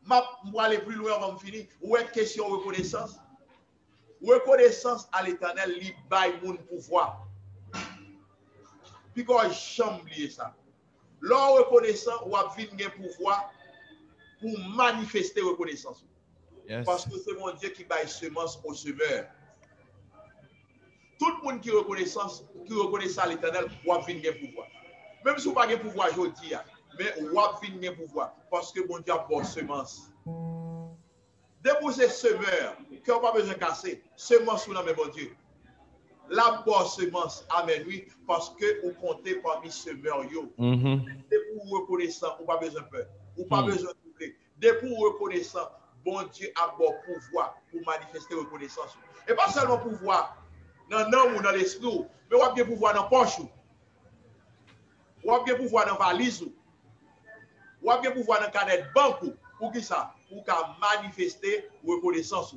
Moi aller plus loin avant de finir. Ou est question reconnaissance? Reconnaissance à l'Éternel, li bay moun pouvoir. Puis quand j'aime oublier ça. L'on reconnaissant ou a vinn pouvoir pour manifester reconnaissance. Yes. Parce que c'est mon Dieu qui baille semence au semeur. Tout le monde qui reconnaît ça à l'Éternel, ou a vinn pouvoir. Même si vous n'avez pas de pouvoir aujourd'hui, mais ou a vinn pouvoir. Parce que mon Dieu a bon semence. Déposer semeur, qui n'a pas besoin de casser, semence ou non, mais bon Dieu. La bonne semence, amen, oui, parce que vous comptez parmi semeurs. Dès pour reconnaissant, ou pas besoin de peur, ou pas besoin de doubler. Dès pour reconnaissant, bon Dieu a bon pouvoir pour manifester reconnaissance. Et pas seulement pouvoir dans l'âme ou dans l'esprit, mais vous avez pouvoir dans la poche, vous avez pouvoir dans la valise, vous avez pouvoir dans la canette banque. Pour qui ça? Pour qu'à manifester reconnaissance.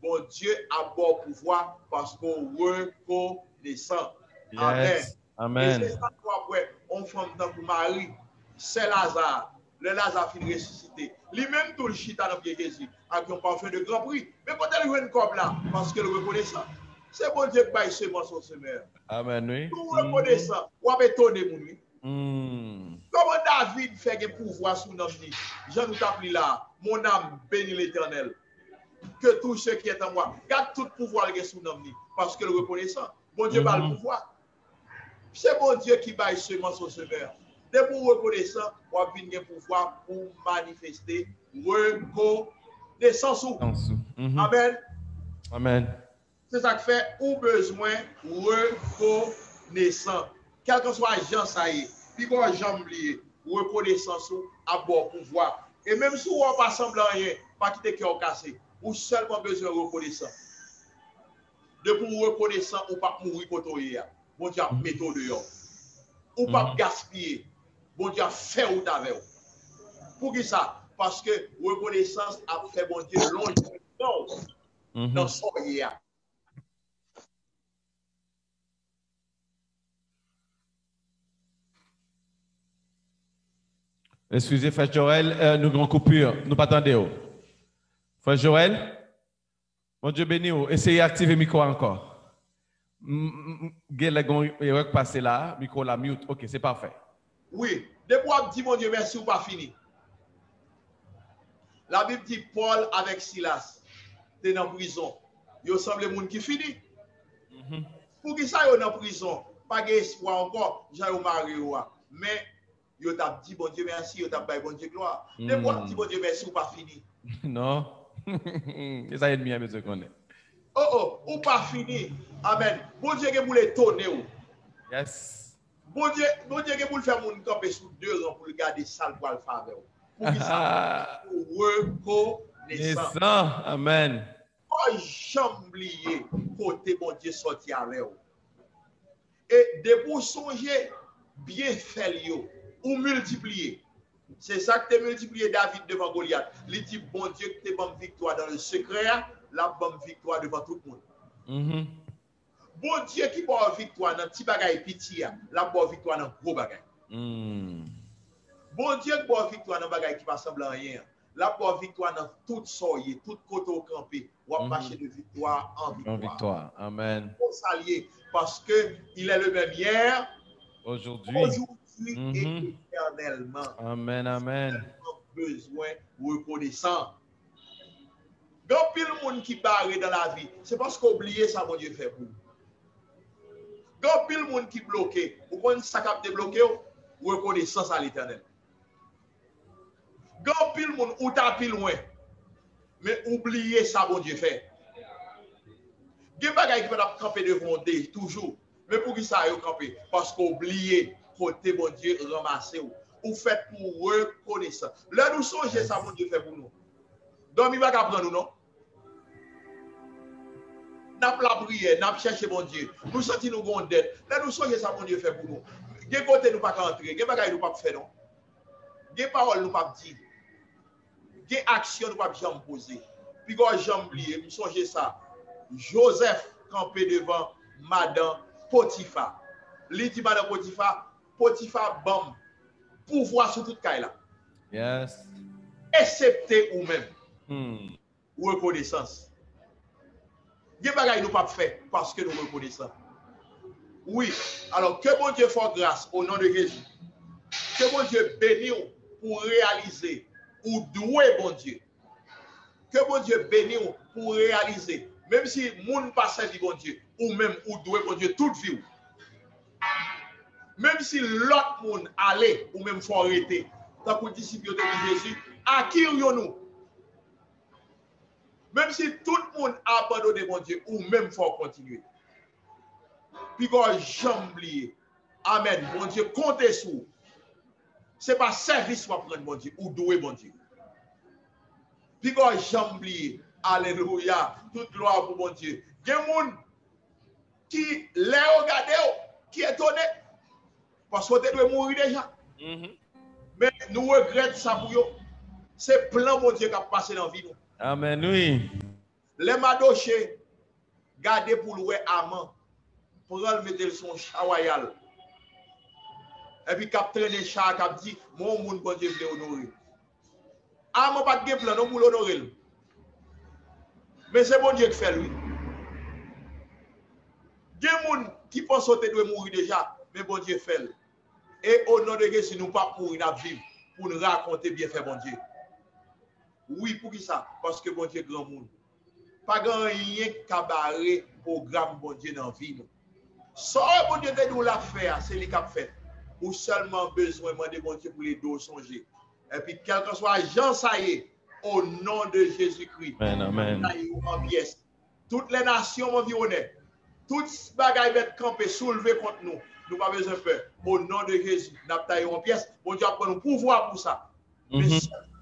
Bon Dieu a bon pouvoir parce qu'on reconnaissant. Yes. Amen. Et c'est ça qu'après, on fait tant pour Marie, c'est Lazare. Le Lazare finit ressuscité. Lui-même tout le chita dans pied Jésus, avec un parfum de grand prix. Mais quand elle joue comme là, parce qu'elle reconnaissant, c'est bon Dieu qui baille semence au semeur. Amen, oui. Tout reconnaissant, ou a étonné mon lui. Comment David fait que pouvoir sous notre vie? Je nous t'appelle là, mon âme bénit l'Éternel. Que tout ce qui est en moi, garde tout pouvoir qui est sous notre vie, parce que le reconnaissant, bon Dieu a le pouvoir. C'est bon Dieu qui baille semence au semeur. Dès pour reconnaissant, on a bien pouvoir pour manifester reconnaissance. Amen. Amen. C'est ça qui fait ou besoin reconnaissant. Quel que soit gens ça y est, puis qu'on jamais oublié, reconnaissance à bon pouvoir. Et même si on pas semble rien, pas quitter cœur cassé, ou seulement besoin de reconnaissance. De pour reconnaissant ou pas mourir pour toi. Bon Dieu méthode dehors. Ou pas gaspiller. Bon Dieu fait ou d'avec. Pour qui ça? Parce que reconnaissance a fait bon Dieu long dans son hier. Excusez, Frère Joël, nous avons coupure. Nous pas attendons. Frère Joël, mon Dieu béni, essayez d'activer le micro encore. Vous passer là, micro la mute. Ok, c'est parfait. Oui, depuis qu'on dit mon Dieu merci ou pas fini. La Bible dit Paul avec Silas, t'es dans prison. Yo semble moun qui fini. Pour qui ça yo dans prison, pas d'espoir encore, j'ai marié mais yo t'a dit bon Dieu merci, yo t'a bail bon Dieu gloire. Depuis qu'on dit bon Dieu merci ou pas fini. Non. C'est ça ennemi à monsieur connaît. Oh, ou pas fini. Amen. Bon Dieu que vous les tourner ou. Yes. Bon Dieu que vous le faire moun camper sous 2 ans pour le garder sale pour le faire. Pour qui ça? Pour reconnaissance. Amen. Pas jamais oublier côté bon Dieu sorti avec vous. Et de vous songer bien faire ou multiplier. C'est ça que tu as multiplié David devant Goliath. Il dit bon Dieu que tu as bonne victoire dans le secret, la bonne victoire devant tout le monde. Bon Dieu qui a bonne victoire dans petit bagay petit, la bonne victoire dans gros bagay. Bon Dieu qui a bonne victoire dans bagay qui pas semblant rien. La bonne victoire dans toute soyez, tout côté au campé, ou à marcher de victoire en victoire. En victoire. Amen. Pour s'allier parce que il est le même hier, aujourd'hui et éternellement. Amen, amen. Besoin reconnaissant. Quand pile monde qui barre dans la vie, c'est parce qu'oublier ça mon Dieu fait pour. Quand pile monde qui bloqué, vous connaissez ça qui débloqué, reconnaissance à l'Éternel. Quand pile monde ou tapis loin, mais oublier ça mon Dieu fait. Gen bagay qui peut camper devant Dieu toujours, mais pour qui ça yo camper parce qu'oublier côté bon Dieu ramasser ou fait pour reconnaissance. Là nous songer ça mon Dieu fait pour nous. Donc il va prendre nous non. N'a la prière, n'a chercher bon Dieu. Nous senti nous gon dette. Là nous songer ça mon Dieu fait pour nous. Gen côté nous pas entrer, gen bagay nous pas faire non. Gen parole nous pas dire. Gen action nous pas jamais poser. Puis quand j'aime oublier, nous songer ça. Joseph campé devant Madame Potiphar. Il dit Madame Potiphar, Potiphar bam pouvoir sur toute caille là. Yes. Excepté ou même. Reconnaissance. Il y a des choses que nous pas fait parce que nous reconnaissons. Oui. Alors que bon Dieu fasse grâce au nom de Jésus. Que bon Dieu bénisse pour réaliser ou douer bon Dieu. Que bon Dieu bénisse pour réaliser. Même si moun pas servi bon Dieu, ou même ou doué bon Dieu toute vie. Même si l'autre moun allait, ou même faut arrêter. Tant que disciple de Jésus, à qui nous? Même si tout le monde a abandonné bon Dieu, ou même faut continuer. Puis quand j'oublie, amen, bon Dieu, comptez sur. Ce n'est pas service pour prendre bon Dieu, ou doué bon Dieu. Puis quand j'oublie, alléluia, toute gloire pour mon Dieu. Il y a des gens qui les regardent, qui est étonné, parce que tu dois mourir déjà. Mais nous regrettons ça pour eux. C'est plein mon Dieu qui a passé dans la vie. Amen, oui. Les madochés, gardez pour louer amant, pour le mettre son chawayal. Et puis, cap traîner chat, cap dit, mon monde, bon Dieu, veut honorer. Amant pas de plan, non pour l'honorer. Mais c'est bon Dieu qui fait lui. Il y a des gens qui pensent que tu dois mourir déjà, mais bon Dieu fait. Et au nom de Jésus, nous ne pas pour une vivre, pour nous raconter bien fait bon Dieu. Oui, pour qui ça? Parce que bon Dieu est grand monde. Pas grand rien qu'à barrer programme bon Dieu dans la vie. Ce que bon Dieu nous l'a fait, c'est lui qui a fait. Ou seulement besoin de bon Dieu pour les deux songer. Et puis, quel que soit Jean, ça y est. Au nom de Jésus-Christ. Amen. Toutes les nations environnées, toutes les bagailles mettent campées, soulevées contre nous. Nous n'avons pas besoin de peur. Au nom de Jésus, nous avons taillé en pièces. Bon Dieu a pris nous pouvoir pour ça. Mais nous avons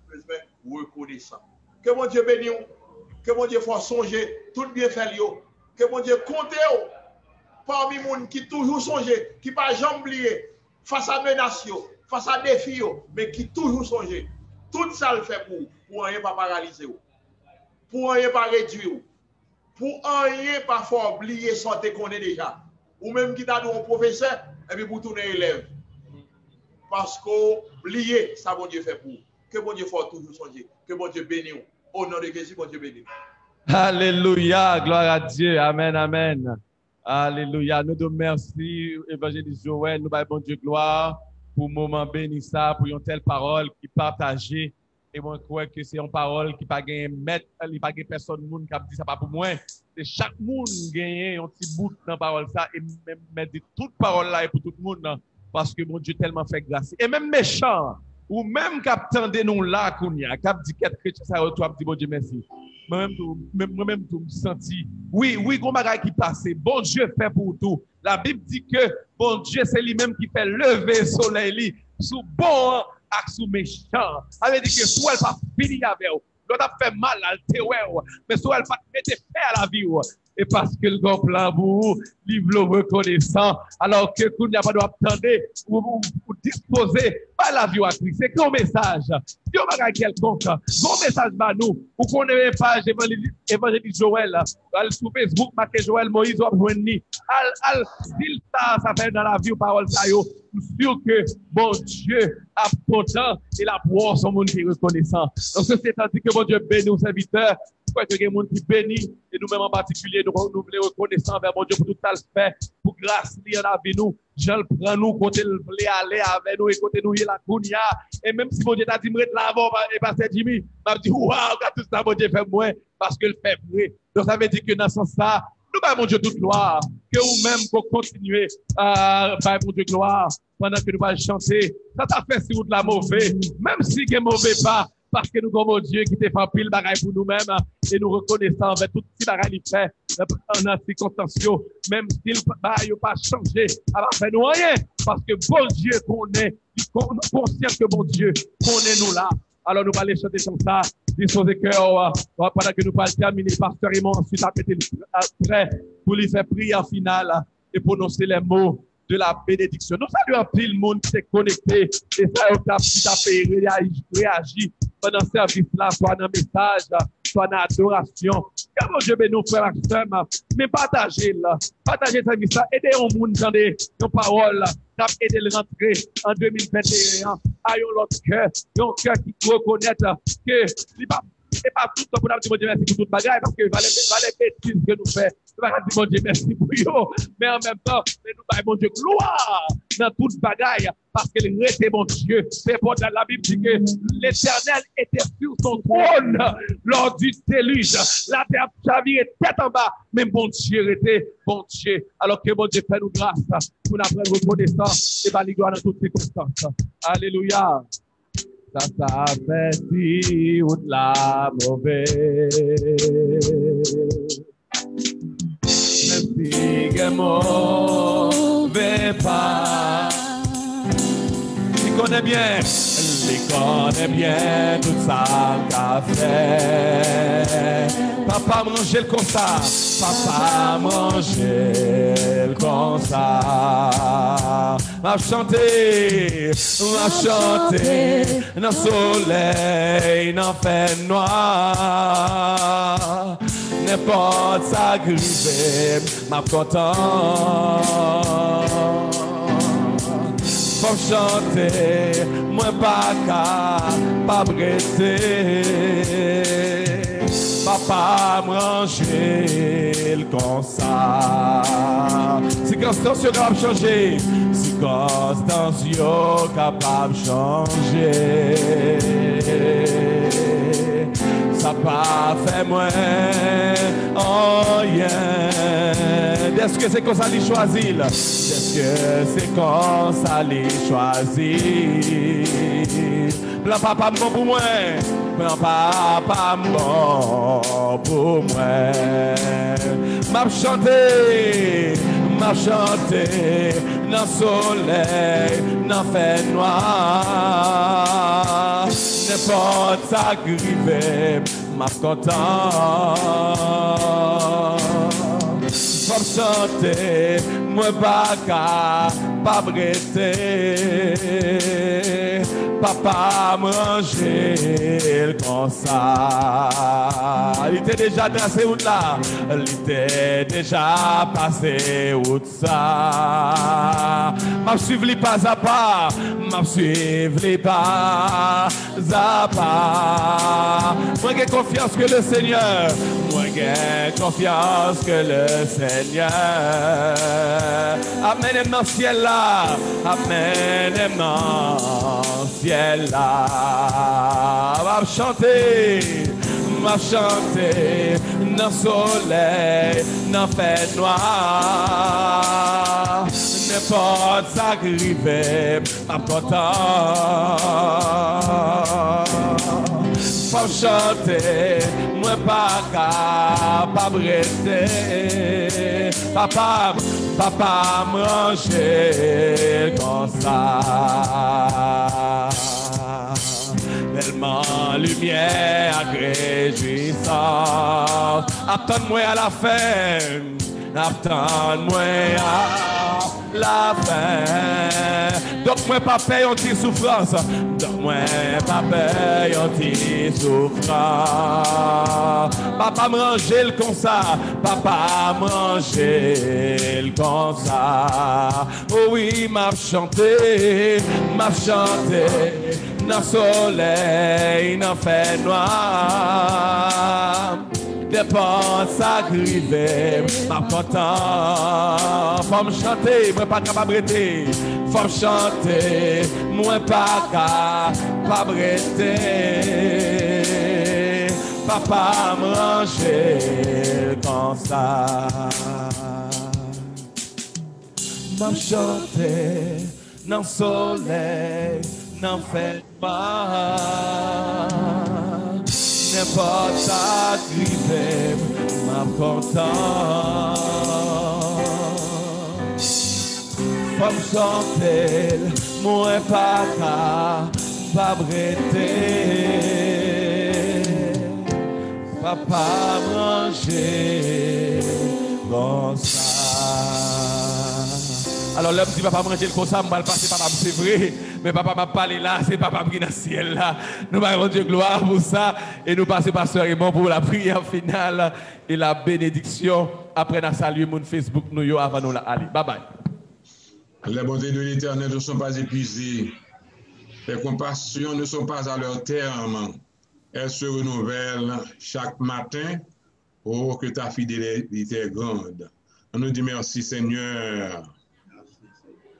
besoin de reconnaissance. Que mon Dieu bénisse. Que mon Dieu fasse songer tout bien fait. Que mon Dieu compte parmi les gens qui toujours songer, qui ne pas jamais oublier face à menaces, face à défis, mais qui toujours songer. Tout ça le fait pour rien pas paralyser, pour rien pas réduire, pour rien pas faire oublier santé qu'on est déjà, ou même qui t'a donné un professeur et puis pour tourner élève. parce que oubliez ça bon Dieu fait pour vous. Que bon Dieu fasse toujours songer. Que bon Dieu bénisse vous. Au nom de Jésus, bon Dieu bénisse. Alléluia, gloire à Dieu, amen, amen. Alléluia, nous te remercions, évangéliste Joël, nous bâillons bon Dieu gloire pour le moment béni ça, pour une telle parole qui partagée. Et moi, je crois que c'est une parole qui n'a pas gagné maître, il n'y a pas gagné personne qui a dit ça pas pour moi. C'est chaque monde qui gagne un petit bout dans la parole ça, et même mettre toute parole là et pour tout le monde, parce que mon Dieu tellement fait grâce. Et même méchant, ou même qui attendait nous là, qui a dit qu'être chrétien, ça retourne, dit bon Dieu merci. Moi-même, tout me senti. Oui, qu'on bagaille qui passe. Bon Dieu fait pour tout. La Bible dit que bon Dieu, c'est lui-même qui fait lever le soleil sous bon et sous méchant. Ça veut dire que soit elle pas fini avec vous, l'autre a fait mal à le mais soit elle pas mettre fin à la vie. Et parce que le grand plan pour vous, livre reconnaissant, alors que vous n'avez pas d'attendre ou disposer par la vie à Christ. C'est qu'un message. Si on va quelconque, un message par nous, ou qu'on ait une page évangéliste Joël, sur Facebook, marqué Joël Moïse, ou abjoigné, s'il ça fait dans la vie ou parole ça yo, sûr que bon Dieu a content et la pour son monde qui est reconnaissant. Donc, c'est tandis que bon Dieu bénit nos serviteurs, pourquoi que les gens qui bénissent, et nous-mêmes en particulier, nous voulons reconnaissant vers mon Dieu pour tout ça le fait, pour grâce liée en vie nous, je le prends nous, côté le aller avec nous, et côté nous, il la kounia, et même si mon Dieu t'a dit, m'arrête là avant, et pasteur Jimmy, m'a dit, waouh, tout ça, mon Dieu fait moins, parce que le fait vrai. Donc, ça veut dire que dans ce sens-là, nous, bah, mon Dieu, toute gloire, que vous-même, pour continuer à faire mon Dieu gloire, pendant que nous allons chanter, ça t'a fait si vous de la mauvais, même si vous mauvais pas, parce que nous avons Dieu qui t'a fait pile bagaille pour nous-mêmes, et nous reconnaissons avec tout ce bagaille qu'il fait, en circonstances, même s'il n'a pas changé, ça va faire nous rien, parce que bon Dieu connaît, conscient que bon Dieu connaît nous là. Alors nous allons aller chanter comme ça, disposer cœur, pendant que nous allons terminer, pasteur Raymond, ensuite après, pour lui faire prière finale et prononcer les mots de la bénédiction. Nous saluons pile le monde qui s'est connecté et ça a fait réagir pendant ce service-là, soit dans le message, soit dans l'adoration. Que mon Dieu bénisse nos frères et sœurs, mais partagez-le, partagez ce service-là, aidez au monde dans des paroles, aidez le rentrer en 2021, ayons notre cœur, un cœur qui reconnaît que c'est pas tout le temps pour nous dire bon Dieu merci pour toute bagaille parce que valait bêtises que nous faisons. Nous allons dire bon Dieu merci pour eux, mais en même temps, nous allons bon Dieu gloire dans toute bagaille parce que le reste bon Dieu. C'est pour dans la Bible dit que l'Éternel était sur son trône lors du déluge. La terre chavirait tête en bas, mais bon Dieu était bon Dieu. Alors que bon Dieu fait nous grâce pour nous apprendre reconnaissance et par la gloire dans toutes circonstances. Alléluia. Ça fait si ou de la mauvaise. Même si que mauvais pas. Il connaît bien tout ça qu'a fait. Papa mangeait le comme ça. Papa mangeait le comme ça. M'a chanté dans le soleil, dans fait noir. N'importe ça grivé, m'a content. Faut chanter, moi pas prêter. Papa manger le comme ça. Si Constance est capable de changer, si Constance est capable de changer, ça pas fait moins rien. Est-ce que c'est comme ça qu'il choisit? Est-ce que c'est comme ça qu'il choisit? Blanc papa bon pour moi, blanc papa bon pour moi. M'a chanté dans le soleil, dans fait noir. N'importe ça grivé, m'a content. Faut chanter, moi pas prêter. Papa manger comme ça. Il était déjà tracé route là. Il était déjà passé route ça. M'a suivi pas à pas. M'a suivi pas à pas. Moi j'ai confiance que le Seigneur. Moi j'ai confiance que le Seigneur. Amen dans le ciel là. Amen dans le ciel là. Va chanter dans le soleil, dans le fait noir. N'importe ça qui arrive, pas content. Faut chanter, moi pas capable de rester. Papa manger comme ça. Tellement lumière réjouissante. Attends-moi à la fin. Attends-moi à la fin. Donc moi pas paye une petite souffrance. Donc moi pas paye une petite souffrance. Papa manger le comme ça. Papa manger le comme ça. Oh oui, m'a chanté. Dans le soleil, dans le fait noir. Dépense arrivée, ma content. Faut me chanter, moi pas capable d'arrêter. Faut me chanter, moi pas capable d'arrêter. Papa manger comme ça. M'a chanter dans le soleil. N'en faites pas, n'importe ça grivé, m'a content. Faut me chanter, moi pas capable d'arrêter. Papa manger comme ça. Alors l'homme dit papa manger comme ça, je vais le passer papa, c'est vrai. Mais papa m'a parlé là, c'est papa qui est dans le ciel là. Nous allons Dieu gloire pour ça. Et nous passons pasteur Raymond pour la prière finale et la bénédiction. Après, nous saluons mon Facebook nous avant nous aller. Bye bye. Les bontés de l'Éternel ne sont pas épuisées. Les compassions ne sont pas à leur terme. Elles se renouvellent chaque matin. Oh, que ta fidélité est grande. On nous dit merci Seigneur.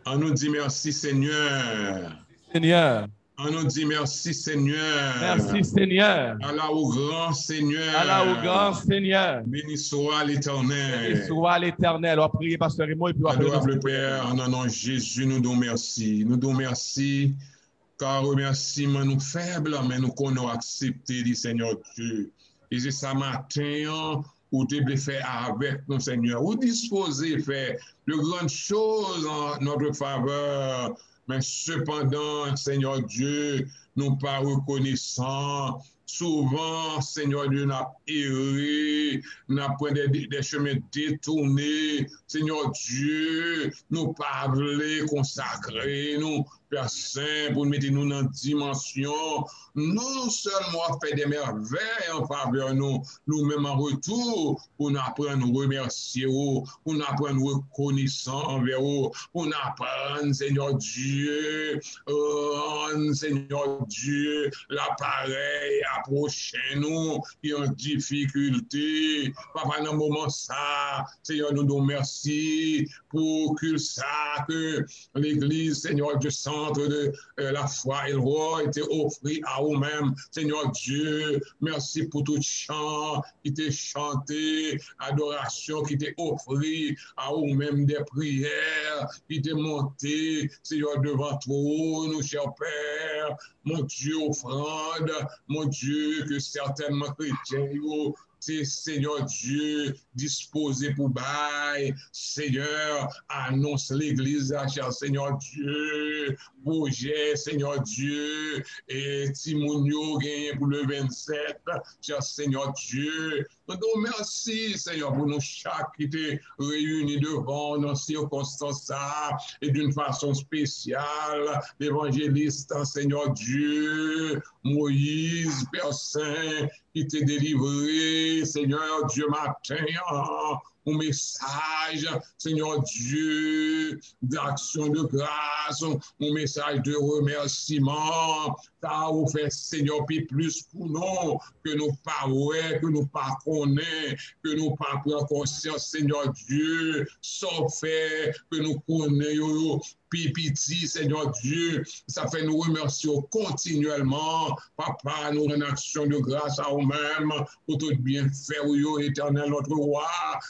On nous dit merci Seigneur. Seigneur. On nous dit merci Seigneur. Merci Seigneur. Allah au grand Seigneur. Allah au grand Seigneur. Béni soit l'Éternel. Béni soit l'Éternel. On va prier pasteur Raymond et puis on va adorable Père, en nom de Jésus, nous donnons merci. Nous donnons merci. Car remerciement nous faibles, mais nous connaissons accepter du Seigneur Dieu. Et c'est ce matin, où tu peux faire avec nous, Seigneur. Ou disposer faire de grandes choses en notre faveur. Mais cependant, Seigneur Dieu, nous pas reconnaissants. Souvent, Seigneur Dieu, nous avons erré, nous avons pris des chemins détournés. Seigneur Dieu, nous pas voulu consacrer, nous, Père Saint, pour nous mettre nous dans une dimension, non seulement faire des merveilles en faveur de nous, nous-mêmes en retour, pour nous apprendre à nous remercier, pour nous apprendre à nous reconnaissant envers vous, pour nous apprendre, Seigneur Dieu, Seigneur Dieu, l'appareil approcher nous qui ont difficulté. Papa, dans le moment ça, Seigneur, nous nous remercions pour que ça, que l'Église, Seigneur Dieu, centre de la foi et le roi, était offert à vous-même. Seigneur Dieu, merci pour tout chant qui t'est chanté, adoration qui t'est offert à vous-même, des prières qui t'est montées, Seigneur, devant toi, nous, cher Père, mon Dieu, offrande, mon Dieu, que certainement chrétiens, c'est Seigneur Dieu disposé pour bail. Seigneur, annonce l'église, cher Seigneur Dieu, projet, Seigneur Dieu, et Timonio gagné pour le 27, cher Seigneur Dieu. Nous te remercions, Seigneur, pour nous chaque qui était réunis devant nos circonstances et d'une façon spéciale, l'évangéliste, Seigneur Dieu, Moïse, Père Saint, qui t'est délivré, Seigneur Dieu, matin, un message, Seigneur Dieu, d'action de grâce, un message de remerciement, t'as offert, Seigneur, puis plus pour nous, que nous pas ouais, que nous pas connaît, que nous pas prendre conscience, Seigneur Dieu, sauf fait que nous connaissons, Pipiti, Seigneur Dieu, ça fait nous remercier continuellement. Papa, nous en action de grâce à nous-mêmes pour tout bien faire, éternel notre roi.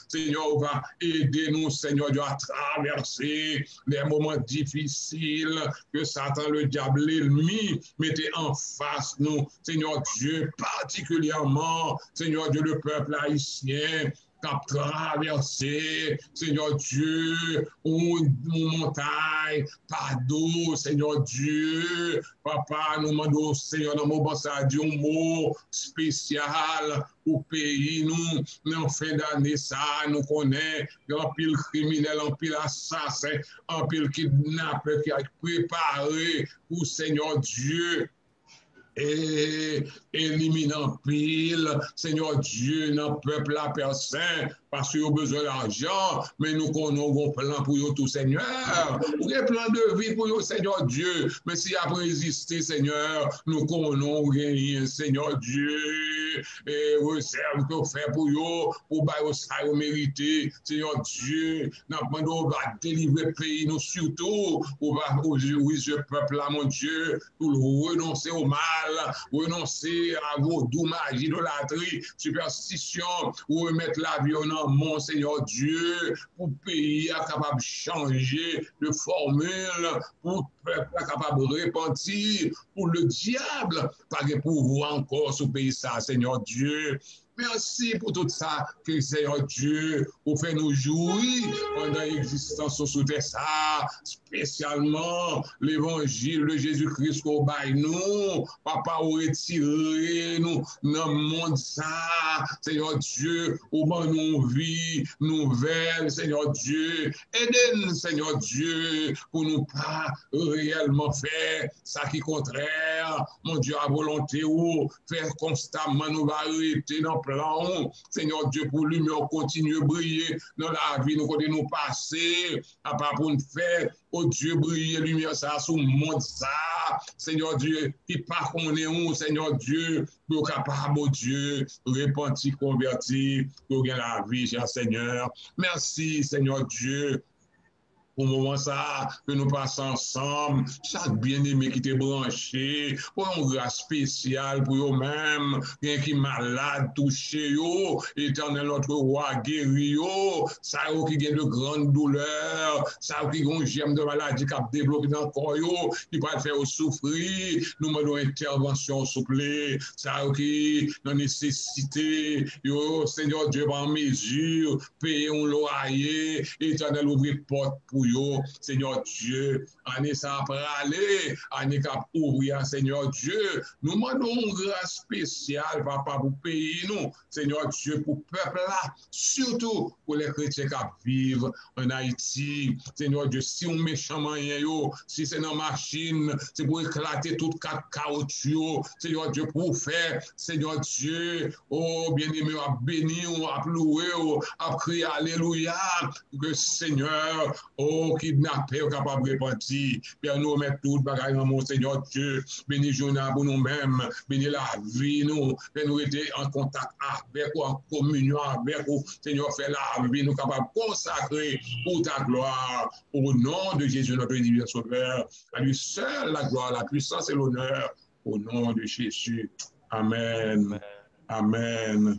Seigneur, va aider nous, Seigneur Dieu, à traverser les moments difficiles que Satan, le diable, l'ennemi, mettait en face nous. Seigneur Dieu, particulièrement, Seigneur Dieu, le peuple haïtien, qu'a traversé, Seigneur Dieu, une montagne, pas d'eau, Seigneur Dieu. Papa, nous demandons, Seigneur, dans mon ça dit un mot spécial au pays, nous, en fin d'année, ça, nous connaissons, un pile criminel, un pile assassin, un pile kidnappeur qui a préparé pour Seigneur Dieu. Et éliminant pile, Seigneur Dieu, dans le peuple la personne, parce qu'ils ont besoin d'argent, mais nous connaissons un plan pour eux tout, Seigneur. Vous avez un plan de vie pour eux, Seigneur Dieu, mais si après résister, Seigneur, nous connaissons rien, Seigneur Dieu, et réserve que fait pour eux, pour bailler ça mérité, Seigneur Dieu, nous demandons de délivrer le pays, nous surtout, pour oui, ce peuple là, mon Dieu, pour renoncer au mal, renoncer à vos doux magie, idolâtrie, superstition, ou remettre la vie en mon Seigneur Dieu, pour le pays capable de changer de formule, pour le peuple capable de repentir, pour le diable, pas de pouvoir encore sur le pays, ça, Seigneur Dieu. Merci pour tout ça que Seigneur Dieu vous fait nous jouir pendant l'existence sous terre ça, spécialement l'évangile de Jésus-Christ au bail nous, papa ou retiré nous dans le monde ça, Seigneur Dieu, au bon nous vie nouvelle, Seigneur Dieu, aidez-nous Seigneur Dieu pour nous pas réellement faire ça qui est contraire, mon Dieu à volonté ou faire constamment nous arrêter dans plan, Seigneur Dieu, pour lumière continue à briller dans la vie, nous côté nous passer, à part pour nous faire, oh Dieu, briller lumière ça sous le monde ça, Seigneur Dieu, qui pas qu'on est où, Seigneur Dieu, pour capable, oh Dieu, repentir, convertir, pour gagner la vie, cher Seigneur. Merci, Seigneur Dieu. Au moment ça, que nous passons ensemble, chaque bien-aimé qui t'est branché, pour une grâce spéciale pour eux-mêmes, bien qui malade, touché, éternel notre roi, guéri, ça qui a de grandes douleurs, ça qui a un germe de maladie qui a développé dans le corps, qui va faire souffrir, nous demandons intervention souple, ça qui a nécessité, Seigneur Dieu, par mesure, payer un loyer, éternel ouvrir porte pour Seigneur Dieu, année ça après aller, année cap ouvrir, Seigneur Dieu, nous demandons une grâce spéciale, papa, pour payer nous, Seigneur Dieu, pour le peuple là, surtout pour les chrétiens qui vivent en Haïti, Seigneur Dieu, si on méchant moyen, si c'est dans la machine, c'est pour éclater tout caoutchouc, Seigneur Dieu, pour faire, Seigneur Dieu, oh bien-aimé, à bénir, à louer, à crier, alléluia, que Seigneur, oh, kidnappé, capable de repentir. Père, nous mettons tout le bagage dans mon Seigneur Dieu. Bénis journée pour nous-mêmes. Bénis la vie, nous. Père, nous étions en contact avec vous, en communion avec vous. Seigneur, fais la vie, nous capables de consacrer pour ta gloire. Au nom de Jésus, notre divin Sauveur. À lui seul la gloire, la puissance et l'honneur. Au nom de Jésus. Amen. Amen.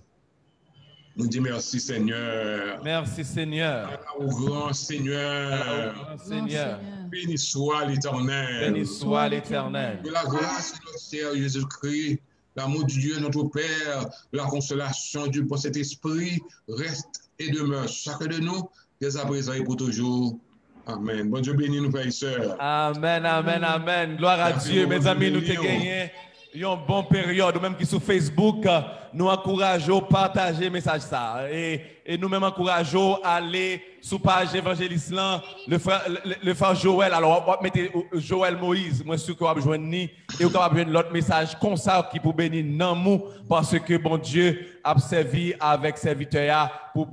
Nous disons merci Seigneur. Merci Seigneur. Au grand Seigneur. Au grand Seigneur. Béni soit l'Éternel. Béni soit l'Éternel. Que la grâce de notre Seigneur Jésus-Christ, l'amour du Dieu notre Père, la consolation du bon Saint-Esprit reste et demeure chacun de nous, dès à présent et pour toujours. Amen. Bon Dieu béni nous, frères et sœurs. Amen, amen, amen. Gloire à Dieu. Mes amis, nous te gagnons une bonne période, ou même qui sur Facebook, nous encourageons à partager le message ça. Et nous-mêmes encourageons à aller sur page évangéliste là, le frère Joël. Alors, on va mettre Joël Moïse, moi je suis sûr qu'on va besoin ni et on va besoin l'autre message comme ça qui pour bénir non parce que bon Dieu a servi avec serviteur pour